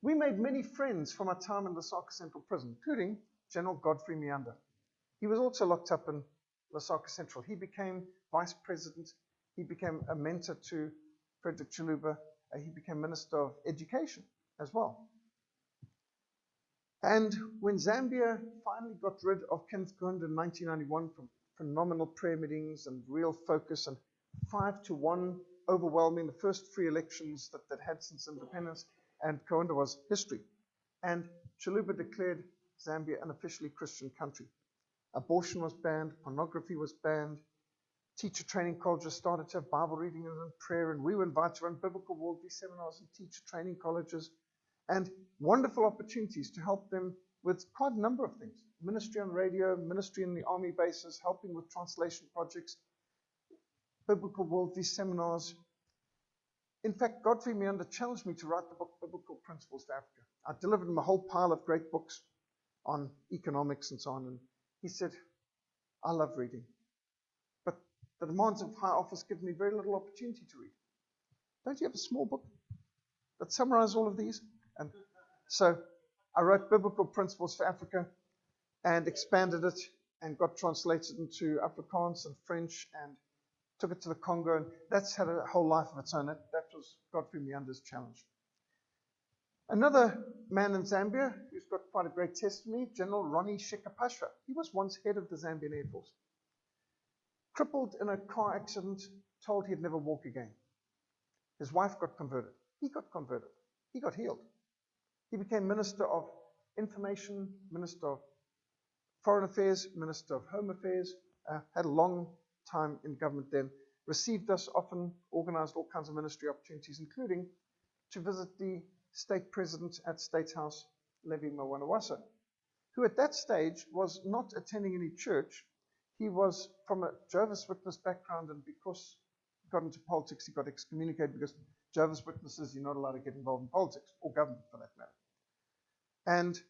Speaker 1: We made many friends from our time in Lusaka Central Prison, including General Godfrey Mianda. He was also locked up in Lusaka Central. He became vice president. He became a mentor to Frederick Chiluba. He became Minister of Education as well. And when Zambia finally got rid of Kenneth Kaunda in 1991 from phenomenal prayer meetings and real focus and 5-1 overwhelming, the first free elections that they'd had since independence, and Kaunda was history. And Chiluba declared Zambia an officially Christian country. Abortion was banned, pornography was banned, teacher training colleges started to have Bible reading and prayer, and we were invited to run biblical worldview seminars in teacher training colleges, and wonderful opportunities to help them with quite a number of things. Ministry on radio, ministry in the army bases, helping with translation projects, biblical worldview seminars. In fact, Godfrey Mianda challenged me to write the book Biblical Principles for Africa. I delivered him a whole pile of great books on economics and so on, and he said, "I love reading, but the demands of high office give me very little opportunity to read. Don't you have a small book that summarizes all of these?" And so I wrote Biblical Principles for Africa and expanded it and got translated into Afrikaans and French and took it to the Congo, and that's had a whole life of its own. That was Godfrey Mianda's challenge. Another man in Zambia who's got quite a great testimony, General Ronnie Shekapashwa. He was once head of the Zambian Air Force. Crippled in a car accident, told he'd never walk again. His wife got converted. He got converted. He got healed. He became Minister of Information, Minister of Foreign Affairs, Minister of Home Affairs, had a long time in government then, received us often, organized all kinds of ministry opportunities, including to visit the state president at State House, Levi Mwanawasa, who at that stage was not attending any church. He was from a Jehovah's Witness background, and because he got into politics, he got excommunicated because Jehovah's Witnesses, you're not allowed to get involved in politics or government for that matter. And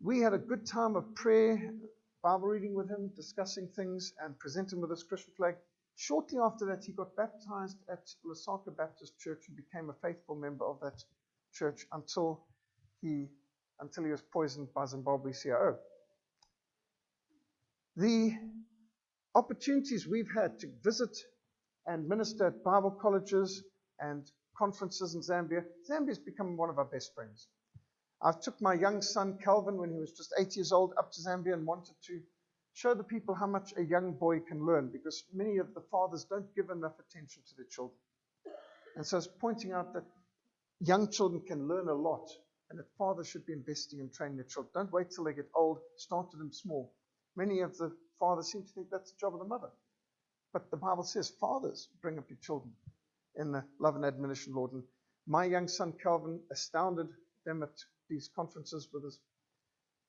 Speaker 1: we had a good time of prayer, Bible reading with him, discussing things, and presenting with his Christian flag. Shortly after that, he got baptized at Lusaka Baptist Church and became a faithful member of that church until he was poisoned by Zimbabwe CIO. The opportunities we've had to visit and minister at Bible colleges and conferences in Zambia, Zambia's become one of our best friends. I took my young son, Calvin, when he was just 8 years old, up to Zambia and wanted to show the people how much a young boy can learn, because many of the fathers don't give enough attention to their children. And so I was pointing out that young children can learn a lot, and that fathers should be investing in training their children. Don't wait till they get old, start with them small. Many of the fathers seem to think that's the job of the mother. But the Bible says, fathers, bring up your children in the love and admonition of the Lord. And my young son, Calvin, astounded them at these conferences with us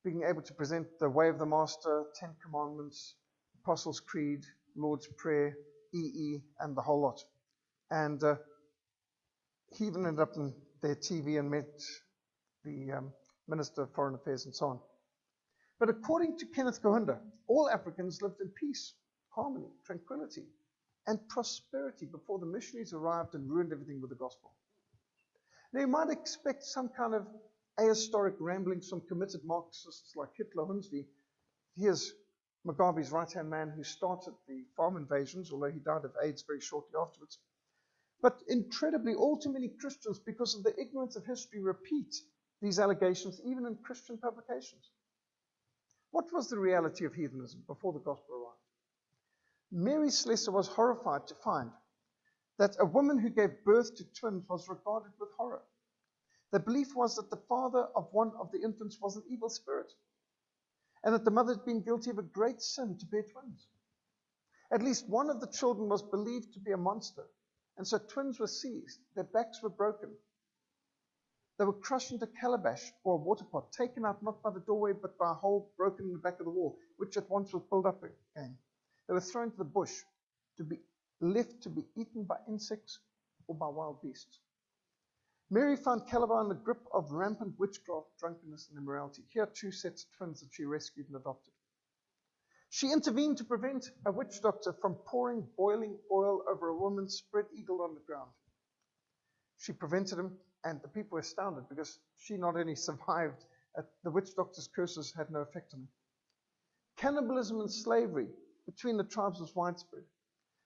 Speaker 1: being able to present the Way of the Master, 10 Commandments, Apostles' Creed, Lord's Prayer, EE, and the whole lot. And he even ended up in their TV and met the Minister of Foreign Affairs and so on. But according to Kenneth Kaunda, all Africans lived in peace, harmony, tranquility, and prosperity before the missionaries arrived and ruined everything with the gospel. Now, you might expect some kind of ahistoric ramblings from committed Marxists like Hitler Hunsby. Here's Mugabe's right-hand man who started the farm invasions, although he died of AIDS very shortly afterwards. But incredibly, all too many Christians, because of the ignorance of history, repeat these allegations even in Christian publications. What was the reality of heathenism before the gospel arrived? Mary Slessor was horrified to find that a woman who gave birth to twins was regarded with horror. The belief was that the father of one of the infants was an evil spirit, and that the mother had been guilty of a great sin to bear twins. At least one of the children was believed to be a monster, and so twins were seized, their backs were broken. They were crushed into calabash or a water pot, taken out not by the doorway but by a hole broken in the back of the wall, which at once was filled up again. They were thrown to the bush to be left to be eaten by insects or by wild beasts. Mary found Calabar in the grip of rampant witchcraft, drunkenness, and immorality. Here are 2 sets of twins that she rescued and adopted. She intervened to prevent a witch doctor from pouring boiling oil over a woman spread-eagled on the ground. She prevented him, and the people were astounded because she not only survived, the witch doctor's curses had no effect on her. Cannibalism and slavery between the tribes was widespread.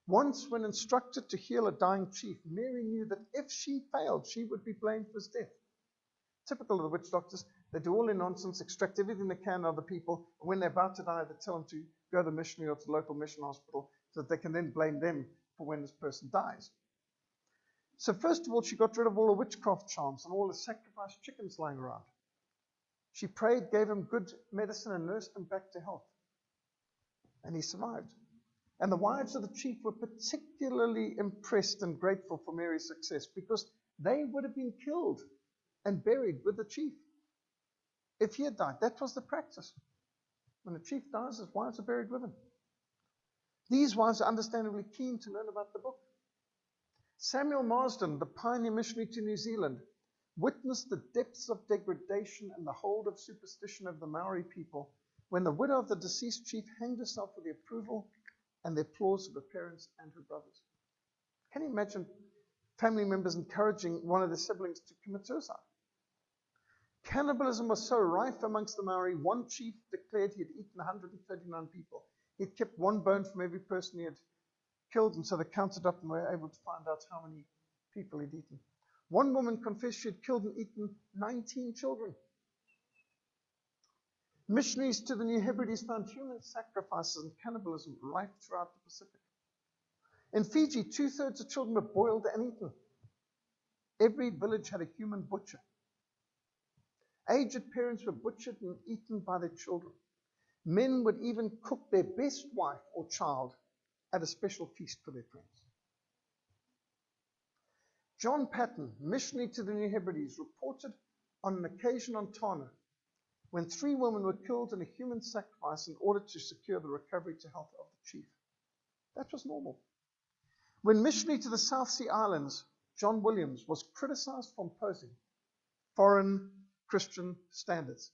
Speaker 1: Once, when instructed to heal a dying chief, Mary knew that if she failed, she would be blamed for his death. Typical of the witch doctors, they do all their nonsense, extract everything they can out of the people, and when they're about to die, they tell them to go to the missionary or to the local mission hospital so that they can then blame them for when this person dies. So first of all, she got rid of all the witchcraft charms and all the sacrificed chickens lying around. She prayed, gave him good medicine, and nursed him back to health. And he survived. And the wives of the chief were particularly impressed and grateful for Mary's success because they would have been killed and buried with the chief if he had died. That was the practice. When the chief dies, his wives are buried with him. These wives are understandably keen to learn about the book. Samuel Marsden, the pioneer missionary to New Zealand, witnessed the depths of degradation and the hold of superstition of the Maori people when the widow of the deceased chief hanged herself with the approval and the applause of her parents and her brothers. Can you imagine family members encouraging one of their siblings to commit suicide? Cannibalism was so rife amongst the Maori, one chief declared he had eaten 139 people. He'd kept one bone from every person he had killed, and so they counted up and were able to find out how many people he'd eaten. One woman confessed she had killed and eaten 19 children. Missionaries to the New Hebrides found human sacrifices and cannibalism rife throughout the Pacific. In Fiji, 2/3 of children were boiled and eaten. Every village had a human butcher. Aged parents were butchered and eaten by their children. Men would even cook their best wife or child at a special feast for their friends. John Patton, missionary to the New Hebrides, reported on an occasion on Tana when 3 women were killed in a human sacrifice in order to secure the recovery to health of the chief. That was normal. When missionary to the South Sea Islands, John Williams, was criticized for imposing foreign Christian standards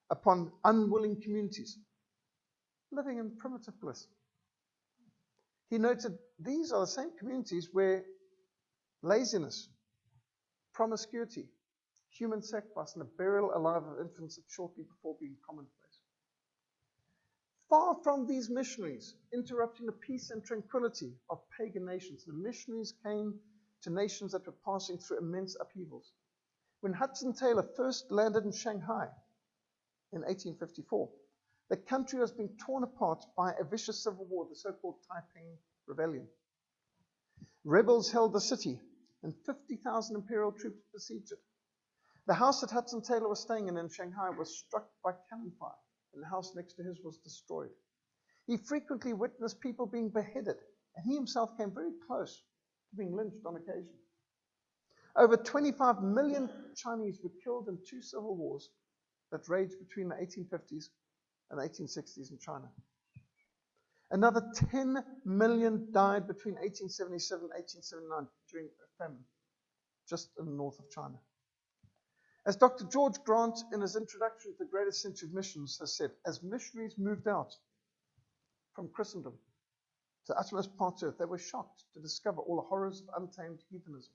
Speaker 1: upon unwilling communities living in primitive bliss. He noted these are the same communities where laziness, promiscuity, human sacrifice, and the burial alive of infants shortly before being commonplace. Far from these missionaries interrupting the peace and tranquility of pagan nations, the missionaries came to nations that were passing through immense upheavals. When Hudson Taylor first landed in Shanghai in 1854, the country was being torn apart by a vicious civil war, the so-called Taiping Rebellion. Rebels held the city, and 50,000 imperial troops besieged it. The house that Hudson Taylor was staying in Shanghai was struck by cannon fire, and the house next to his was destroyed. He frequently witnessed people being beheaded, and he himself came very close to being lynched on occasion. Over 25 million Chinese were killed in 2 civil wars that raged between the 1850s and the 1860s in China. Another 10 million died between 1877 and 1879 during a famine, just in the north of China. As Dr. George Grant, in his introduction to the Greatest Century of Missions, has said, as missionaries moved out from Christendom to the uttermost parts of earth, they were shocked to discover all the horrors of untamed heathenism.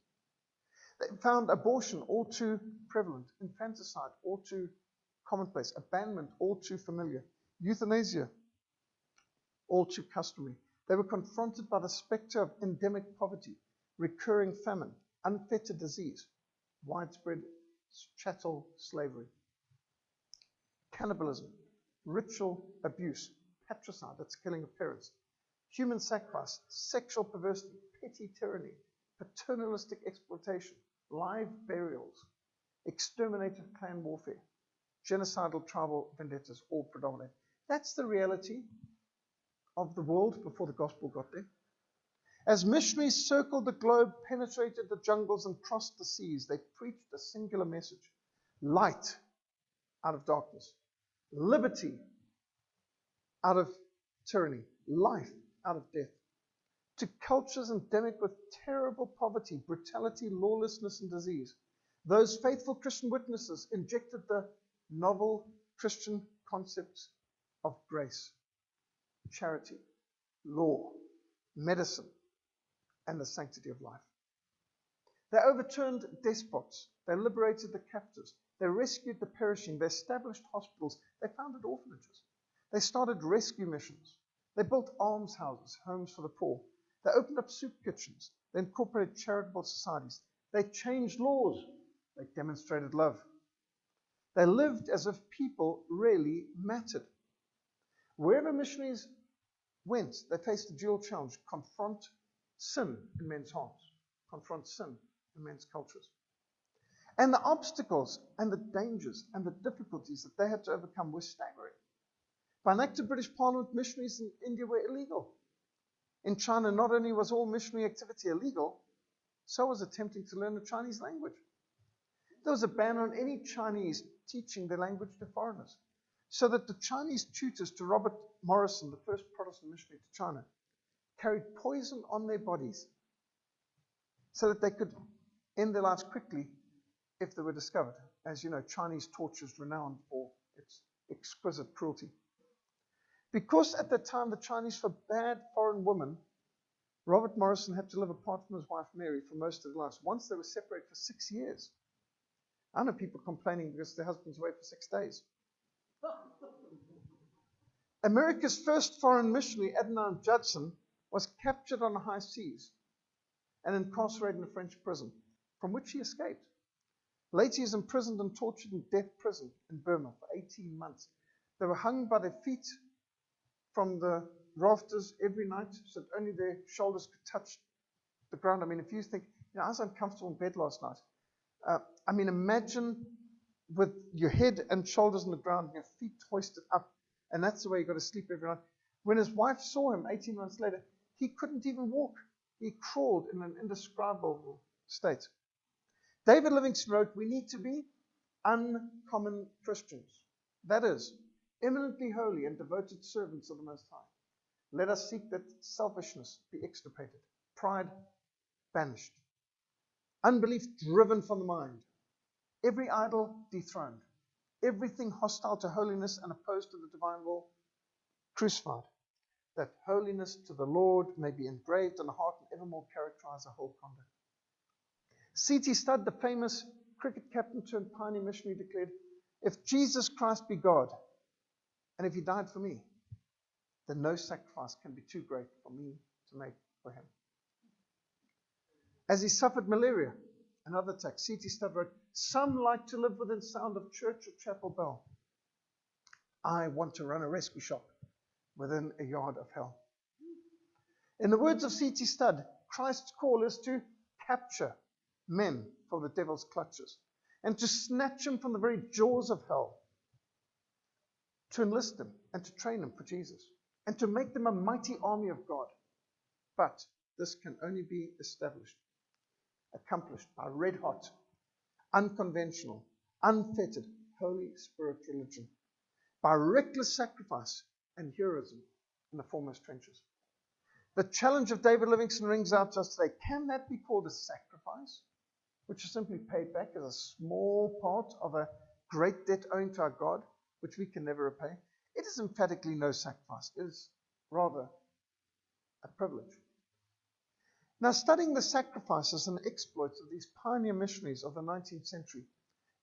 Speaker 1: They found abortion all too prevalent, infanticide all too commonplace, abandonment all too familiar, euthanasia all too customary. They were confronted by the specter of endemic poverty, recurring famine, unfettered disease, widespread chattel slavery, cannibalism, ritual abuse, patricide, that's killing of parents, human sacrifice, sexual perversity, petty tyranny, paternalistic exploitation, live burials, exterminative clan warfare, genocidal tribal vendettas, all predominate. That's the reality of the world before the gospel got there. As missionaries circled the globe, penetrated the jungles, and crossed the seas, they preached a singular message: light out of darkness, liberty out of tyranny, life out of death. To cultures endemic with terrible poverty, brutality, lawlessness, and disease, those faithful Christian witnesses injected the novel Christian concepts of grace, charity, law, medicine, and the sanctity of life. They overturned despots. They liberated the captives. They rescued the perishing. They established hospitals. They founded orphanages. They started rescue missions. They built almshouses, homes for the poor. They opened up soup kitchens. They incorporated charitable societies. They changed laws. They demonstrated love. They lived as if people really mattered. Wherever missionaries went, they faced a dual challenge: confront sin in men's hearts, confront sin in men's cultures. And the obstacles and the dangers and the difficulties that they had to overcome were staggering. By an act of British Parliament, missionaries in India were illegal. In China, not only was all missionary activity illegal, so was attempting to learn the Chinese language. There was a ban on any Chinese teaching their language to foreigners, so that the Chinese tutors to Robert Morrison, the first Protestant missionary to China, carried poison on their bodies so that they could end their lives quickly if they were discovered. As you know, Chinese torture is renowned for its exquisite cruelty. Because at that time the Chinese forbade foreign women, Robert Morrison had to live apart from his wife Mary for most of their lives. Once they were separated for 6 years. I know people complaining because their husbands away for 6 days. America's first foreign missionary, Adoniram Judson, was captured on the high seas and incarcerated in a French prison, from which he escaped. Later he was imprisoned and tortured in death prison in Burma for 18 months. They were hung by their feet from the rafters every night so that only their shoulders could touch the ground. I mean, if you think, I was uncomfortable in bed last night. Imagine with your head and shoulders on the ground, and your feet hoisted up, and that's the way you got to sleep every night. When his wife saw him 18 months later, he couldn't even walk. He crawled in an indescribable state. David Livingstone wrote, "We need to be uncommon Christians. That is, eminently holy and devoted servants of the Most High. Let us seek that selfishness be extirpated, pride banished, Unbelief driven from the mind. Every idol dethroned. Everything hostile to holiness and opposed to the divine will crucified. That holiness to the Lord may be engraved on the heart and evermore characterize our whole conduct. C.T. Studd, the famous cricket captain turned pioneer missionary, declared, if Jesus Christ be God, and if he died for me, then no sacrifice can be too great for me to make for him. As he suffered malaria, another attack, C.T. Studd wrote, some like to live within sound of church or chapel bell. I want to run a rescue shop within a yard of hell. In the words of C.T. Studd, Christ's call is to capture men from the devil's clutches and to snatch them from the very jaws of hell, to enlist them and to train them for Jesus and to make them a mighty army of God. But this can only be accomplished by red-hot, unconventional, unfettered, Holy Spirit religion, by reckless sacrifice and heroism in the foremost trenches. The challenge of David Livingstone rings out to us today. Can that be called a sacrifice, which is simply paid back as a small part of a great debt owing to our God, which we can never repay? It is emphatically no sacrifice. It is rather a privilege. Now, studying the sacrifices and exploits of these pioneer missionaries of the 19th century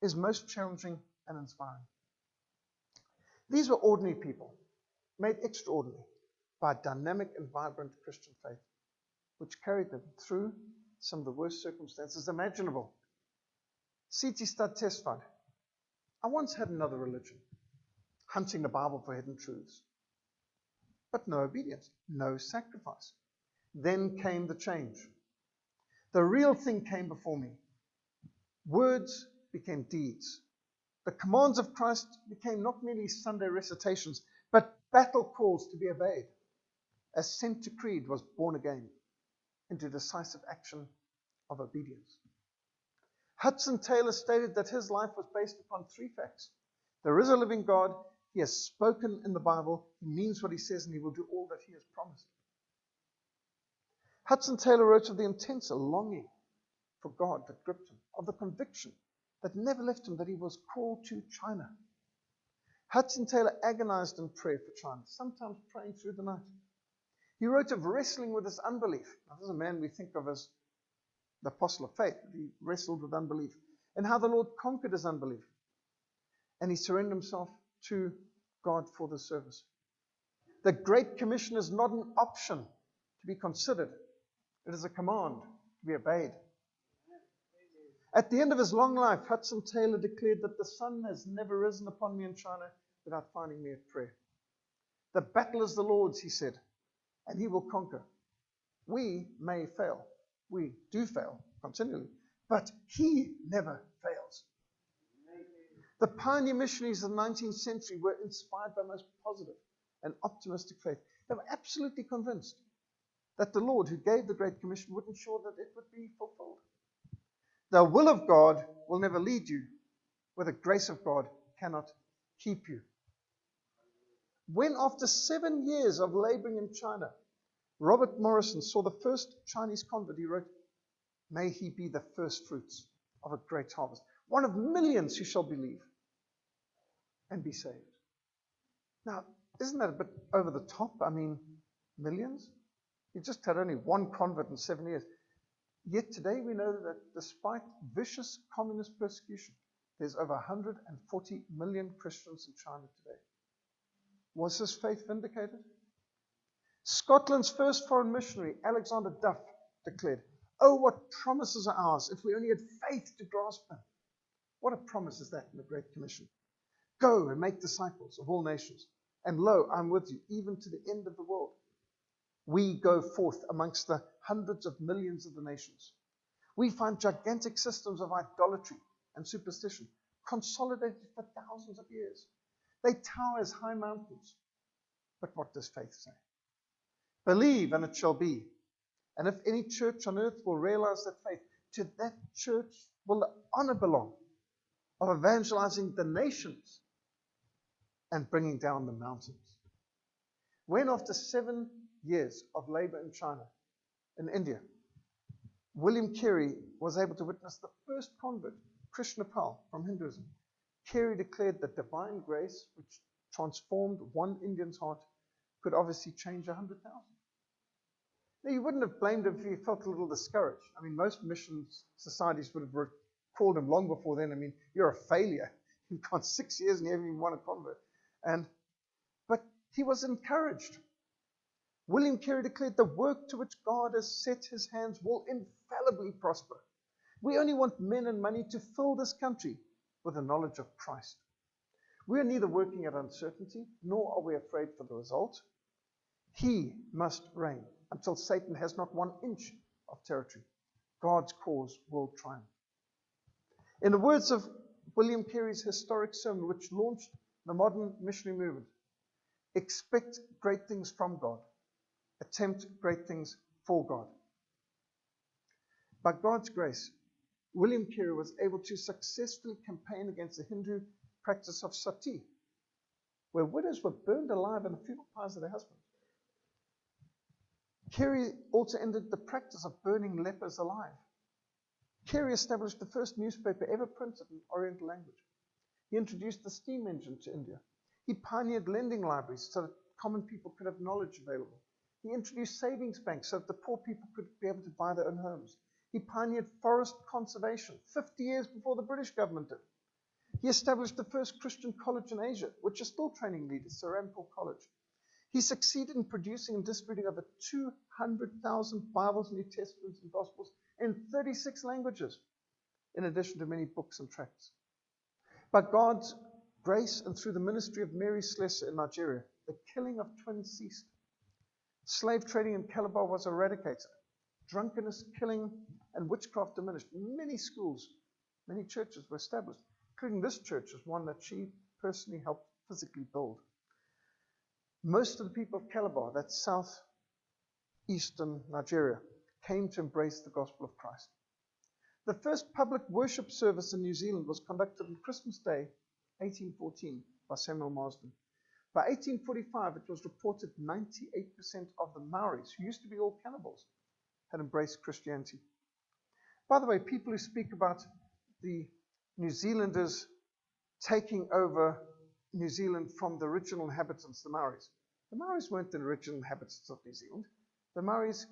Speaker 1: is most challenging and inspiring. These were ordinary people, made extraordinary by a dynamic and vibrant Christian faith, which carried them through some of the worst circumstances imaginable. C.T. Studd testified, I once had another religion, hunting the Bible for hidden truths, but no obedience, no sacrifice. Then came the change. The real thing came before me. Words became deeds. The commands of Christ became not merely Sunday recitations, but battle calls to be obeyed. Assent to creed was born again into decisive action of obedience. Hudson Taylor stated that his life was based upon three facts. There is a living God. He has spoken in the Bible. He means what he says, and he will do all that he has promised. Hudson Taylor wrote of the intense longing for God that gripped him, of the conviction that never left him that he was called to China. Hudson Taylor agonized in prayer for China, sometimes praying through the night. He wrote of wrestling with his unbelief. Now, this is a man we think of as the apostle of faith. He wrestled with unbelief, and how the Lord conquered his unbelief. And he surrendered himself to God for the service. The Great Commission is not an option to be considered. It is a command to be obeyed. At the end of his long life, Hudson Taylor declared that the sun has never risen upon me in China without finding me at prayer. The battle is the Lord's, he said, and he will conquer. We may fail. We do fail continually, but he never fails. The pioneer missionaries of the 19th century were inspired by most positive and optimistic faith. They were absolutely convinced that the Lord who gave the Great Commission would ensure that it would be fulfilled. The will of God will never lead you where the grace of God cannot keep you. When after 7 years of laboring in China, Robert Morrison saw the first Chinese convert, he wrote, may he be the first fruits of a great harvest, one of millions who shall believe and be saved. Now, isn't that a bit over the top? I mean, millions? He just had only one convert in 7 years. Yet today we know that despite vicious communist persecution, there's over 140 million Christians in China today. Was his faith vindicated? Scotland's first foreign missionary, Alexander Duff, declared, oh, what promises are ours if we only had faith to grasp them. What a promise is that in the Great Commission. Go and make disciples of all nations. And lo, I'm with you, even to the end of the world. We go forth amongst the hundreds of millions of the nations. We find gigantic systems of idolatry and superstition consolidated for thousands of years. They tower as high mountains. But what does faith say? Believe and it shall be. And if any church on earth will realize that faith, to that church will the honor belong of evangelizing the nations and bringing down the mountains. When after 7 years of labor in China, in India, William Carey was able to witness the first convert, Krishnapal, from Hinduism. Carey declared that divine grace, which transformed one Indian's heart, could obviously change 100,000. Now, you wouldn't have blamed him if he felt a little discouraged. I mean, most mission societies would have called him long before then. I mean, you're a failure. You've gone 6 years and you haven't even won a convert. But he was encouraged. William Carey declared, the work to which God has set his hands will infallibly prosper. We only want men and money to fill this country with the knowledge of Christ. We are neither working at uncertainty, nor are we afraid for the result. He must reign until Satan has not 1 inch of territory. God's cause will triumph. In the words of William Carey's historic sermon, which launched the modern missionary movement, expect great things from God. Attempt great things for God. By God's grace, William Carey was able to successfully campaign against the Hindu practice of sati, where widows were burned alive in the funeral pyres of their husbands. Carey also ended the practice of burning lepers alive. Carey established the first newspaper ever printed in Oriental language. He introduced the steam engine to India. He pioneered lending libraries so that common people could have knowledge available. He introduced savings banks so that the poor people could be able to buy their own homes. He pioneered forest conservation 50 years before the British government did. He established the first Christian college in Asia, which is still training leaders, Serampore College. He succeeded in producing and distributing over 200,000 Bibles, New Testaments, and Gospels in 36 languages, in addition to many books and tracts. By God's grace and through the ministry of Mary Slessor in Nigeria, the killing of twins ceased. Slave trading in Calabar was eradicated. Drunkenness, killing, and witchcraft diminished. Many schools, many churches were established, including this church was one that she personally helped physically build. Most of the people of Calabar, that's southeastern Nigeria, came to embrace the gospel of Christ. The first public worship service in New Zealand was conducted on Christmas Day, 1814, by Samuel Marsden. By 1845, it was reported 98% of the Maoris, who used to be all cannibals, had embraced Christianity. By the way, people who speak about the New Zealanders taking over New Zealand from the original inhabitants, the Maoris weren't the original inhabitants of New Zealand. The Maoris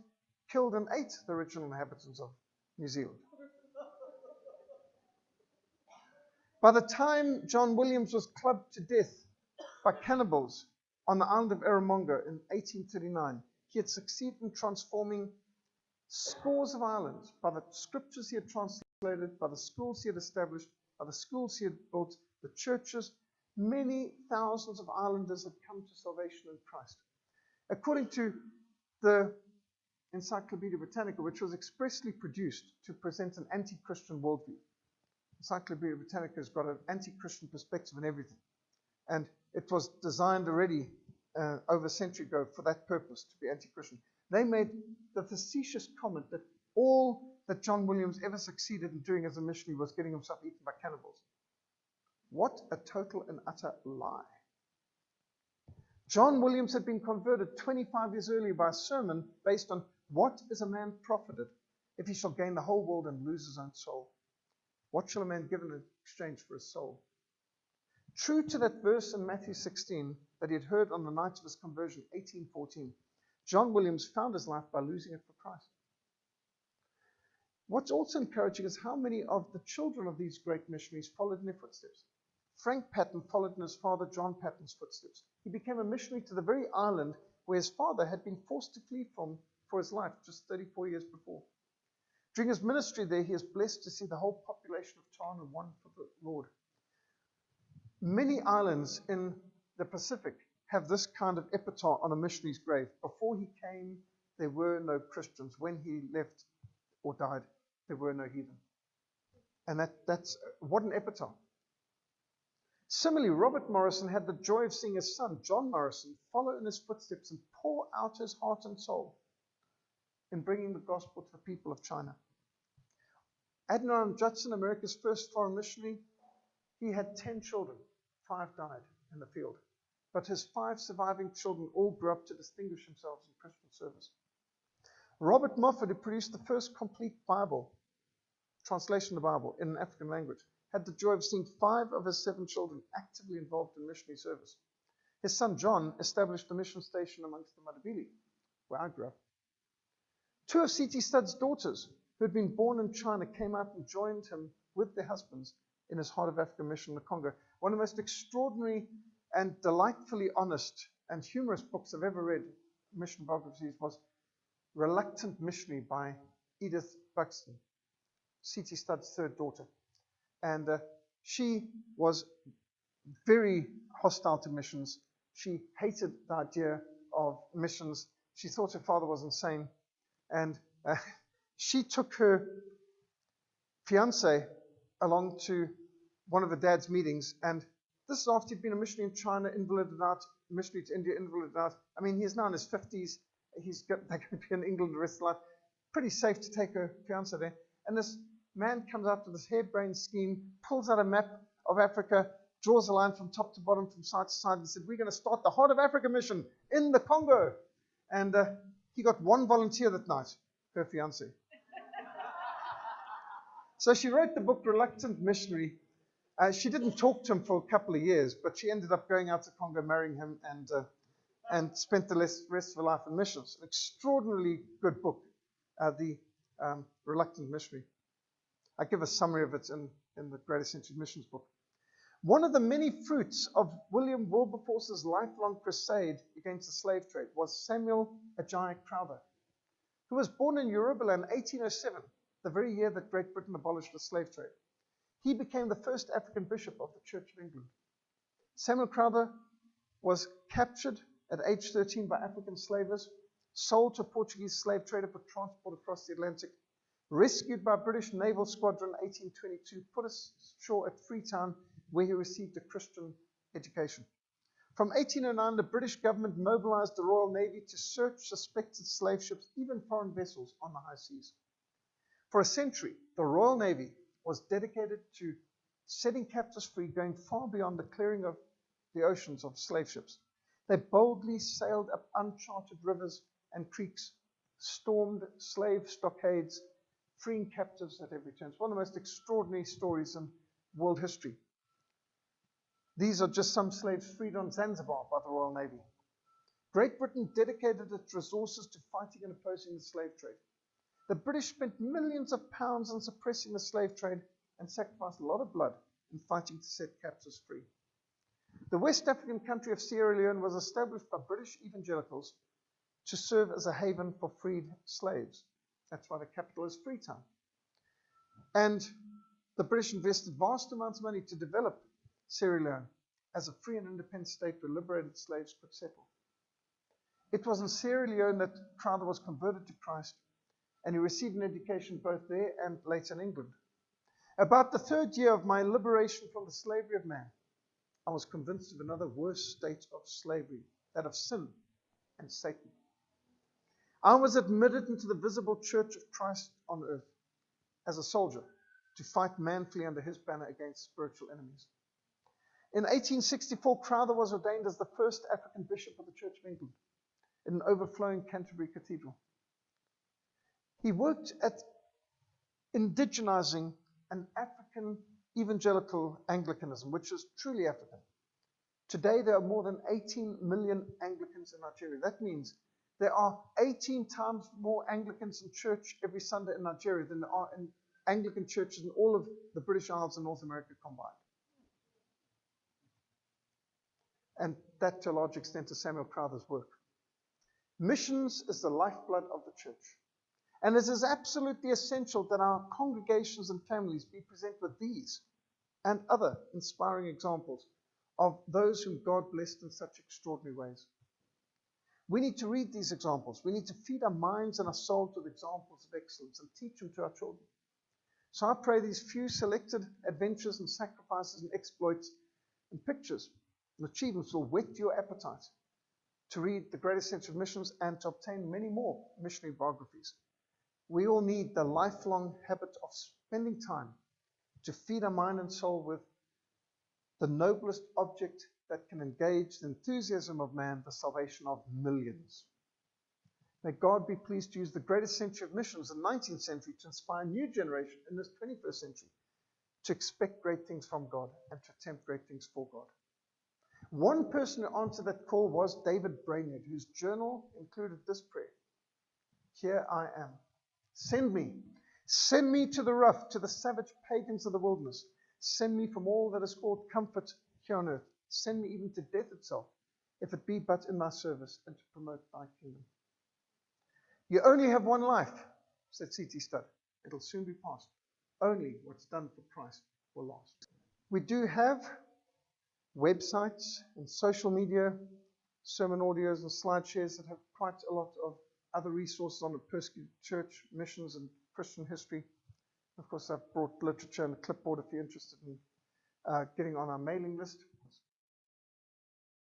Speaker 1: killed and ate the original inhabitants of New Zealand. By the time John Williams was clubbed to death by cannibals on the island of Erromonga in 1839, he had succeeded in transforming scores of islands by the scriptures he had translated, by the schools he had established, by the schools he had built, the churches. Many thousands of islanders had come to salvation in Christ. According to the Encyclopedia Britannica, which was expressly produced to present an anti-Christian worldview. Encyclopedia Britannica has got an anti-Christian perspective in everything. And it was designed already over a century ago for that purpose, to be anti-Christian. They made the facetious comment that all that John Williams ever succeeded in doing as a missionary was getting himself eaten by cannibals. What a total and utter lie. John Williams had been converted 25 years earlier by a sermon based on what is a man profited if he shall gain the whole world and lose his own soul? What shall a man give in exchange for his soul? True to that verse in Matthew 16 that he had heard on the night of his conversion, 1814, John Williams found his life by losing it for Christ. What's also encouraging is how many of the children of these great missionaries followed in their footsteps. Frank Patton followed in his father John Patton's footsteps. He became a missionary to the very island where his father had been forced to flee from for his life just 34 years before. During his ministry there, he is blessed to see the whole population of China won for the Lord. Many islands in the Pacific have this kind of epitaph on a missionary's grave. Before he came, there were no Christians. When he left or died, there were no heathen. And that's what an epitaph. Similarly, Robert Morrison had the joy of seeing his son, John Morrison, follow in his footsteps and pour out his heart and soul in bringing the gospel to the people of China. Adoniram Judson, America's first foreign missionary, he had 10 children. 5 died in the field. But his 5 surviving children all grew up to distinguish themselves in Christian service. Robert Moffat, who produced the first complete Bible, translation of the Bible in an African language, had the joy of seeing 5 of his 7 children actively involved in missionary service. His son John established a mission station amongst the Madabili, where I grew up. 2 of C.T. Studd's daughters, who had been born in China, came out and joined him with their husbands in his Heart of Africa mission in the Congo. One of the most extraordinary and delightfully honest and humorous books I've ever read, mission biographies, was Reluctant Missionary by Edith Buxton, C.T. Studd's 3rd daughter. And she was very hostile to missions. She hated the idea of missions. She thought her father was insane. And she took her fiancé along to one of her dad's meetings. And this is after he'd been a missionary in China, invalided out, missionary to India, invalided out. I mean, he's now in his 50s. They're going to be in England the rest of his life. Pretty safe to take her fiancé there. And this man comes out with this harebrained scheme, pulls out a map of Africa, draws a line from top to bottom, from side to side, and said, we're going to start the Heart of Africa mission in the Congo. And he got 1 volunteer that night, her fiancé. So she wrote the book Reluctant Missionary. She didn't talk to him for a couple of years, but she ended up going out to Congo, marrying him, and spent the rest of her life in missions. An extraordinarily good book, the Reluctant Missionary. I give a summary of it in the Great Essential Missions book. One of the many fruits of William Wilberforce's lifelong crusade against the slave trade was Samuel Ajayi Crowther, who was born in Yoruba in 1807, the very year that Great Britain abolished the slave trade. He became the first African bishop of the Church of England. Samuel Crowther was captured at age 13 by African slavers, sold to a Portuguese slave trader for transport across the Atlantic, rescued by a British naval squadron in 1822, put ashore at Freetown, where he received a Christian education. From 1809, the British government mobilized the Royal Navy to search suspected slave ships, even foreign vessels, on the high seas. For a century, the Royal Navy was dedicated to setting captives free, going far beyond the clearing of the oceans of slave ships. They boldly sailed up uncharted rivers and creeks, stormed slave stockades, freeing captives at every turn. It's one of the most extraordinary stories in world history. These are just some slaves freed on Zanzibar by the Royal Navy. Great Britain dedicated its resources to fighting and opposing the slave trade. The British spent millions of pounds on suppressing the slave trade and sacrificed a lot of blood in fighting to set captives free. The West African country of Sierra Leone was established by British evangelicals to serve as a haven for freed slaves. That's why the capital is Freetown. And the British invested vast amounts of money to develop Sierra Leone as a free and independent state where liberated slaves could settle. It was in Sierra Leone that Crowther was converted to Christ, and he received an education both there and later in England. About the 3rd year of my liberation from the slavery of man, I was convinced of another worse state of slavery, that of sin and Satan. I was admitted into the visible church of Christ on earth as a soldier to fight manfully under his banner against spiritual enemies. In 1864, Crowther was ordained as the first African bishop of the Church of England in an overflowing Canterbury Cathedral. He worked at indigenizing an African evangelical Anglicanism, which is truly African. Today, there are more than 18 million Anglicans in Nigeria. That means there are 18 times more Anglicans in church every Sunday in Nigeria than there are in Anglican churches in all of the British Isles and North America combined. And that, to a large extent, is Samuel Crowther's work. Missions is the lifeblood of the church. And it is absolutely essential that our congregations and families be presented with these and other inspiring examples of those whom God blessed in such extraordinary ways. We need to read these examples. We need to feed our minds and our souls with examples of excellence and teach them to our children. So I pray these few selected adventures and sacrifices and exploits and pictures and achievements will whet your appetite to read the Great Essential Missions and to obtain many more missionary biographies. We all need the lifelong habit of spending time to feed our mind and soul with the noblest object that can engage the enthusiasm of man, the salvation of millions. May God be pleased to use the greatest century of missions, the 19th century, to inspire a new generation in this 21st century to expect great things from God and to attempt great things for God. One person who answered that call was David Brainerd, whose journal included this prayer. Here I am. Send me. Send me to the rough, to the savage pagans of the wilderness. Send me from all that is called comfort here on earth. Send me even to death itself, if it be but in thy service and to promote thy kingdom. You only have one life, said C.T. Studd. It'll soon be past. Only what's done for Christ will last. We do have websites and social media, sermon audios and slide shares that have quite a lot of other resources on the persecuted church, missions, and Christian history. Of course, I've brought literature and a clipboard if you're interested in getting on our mailing list.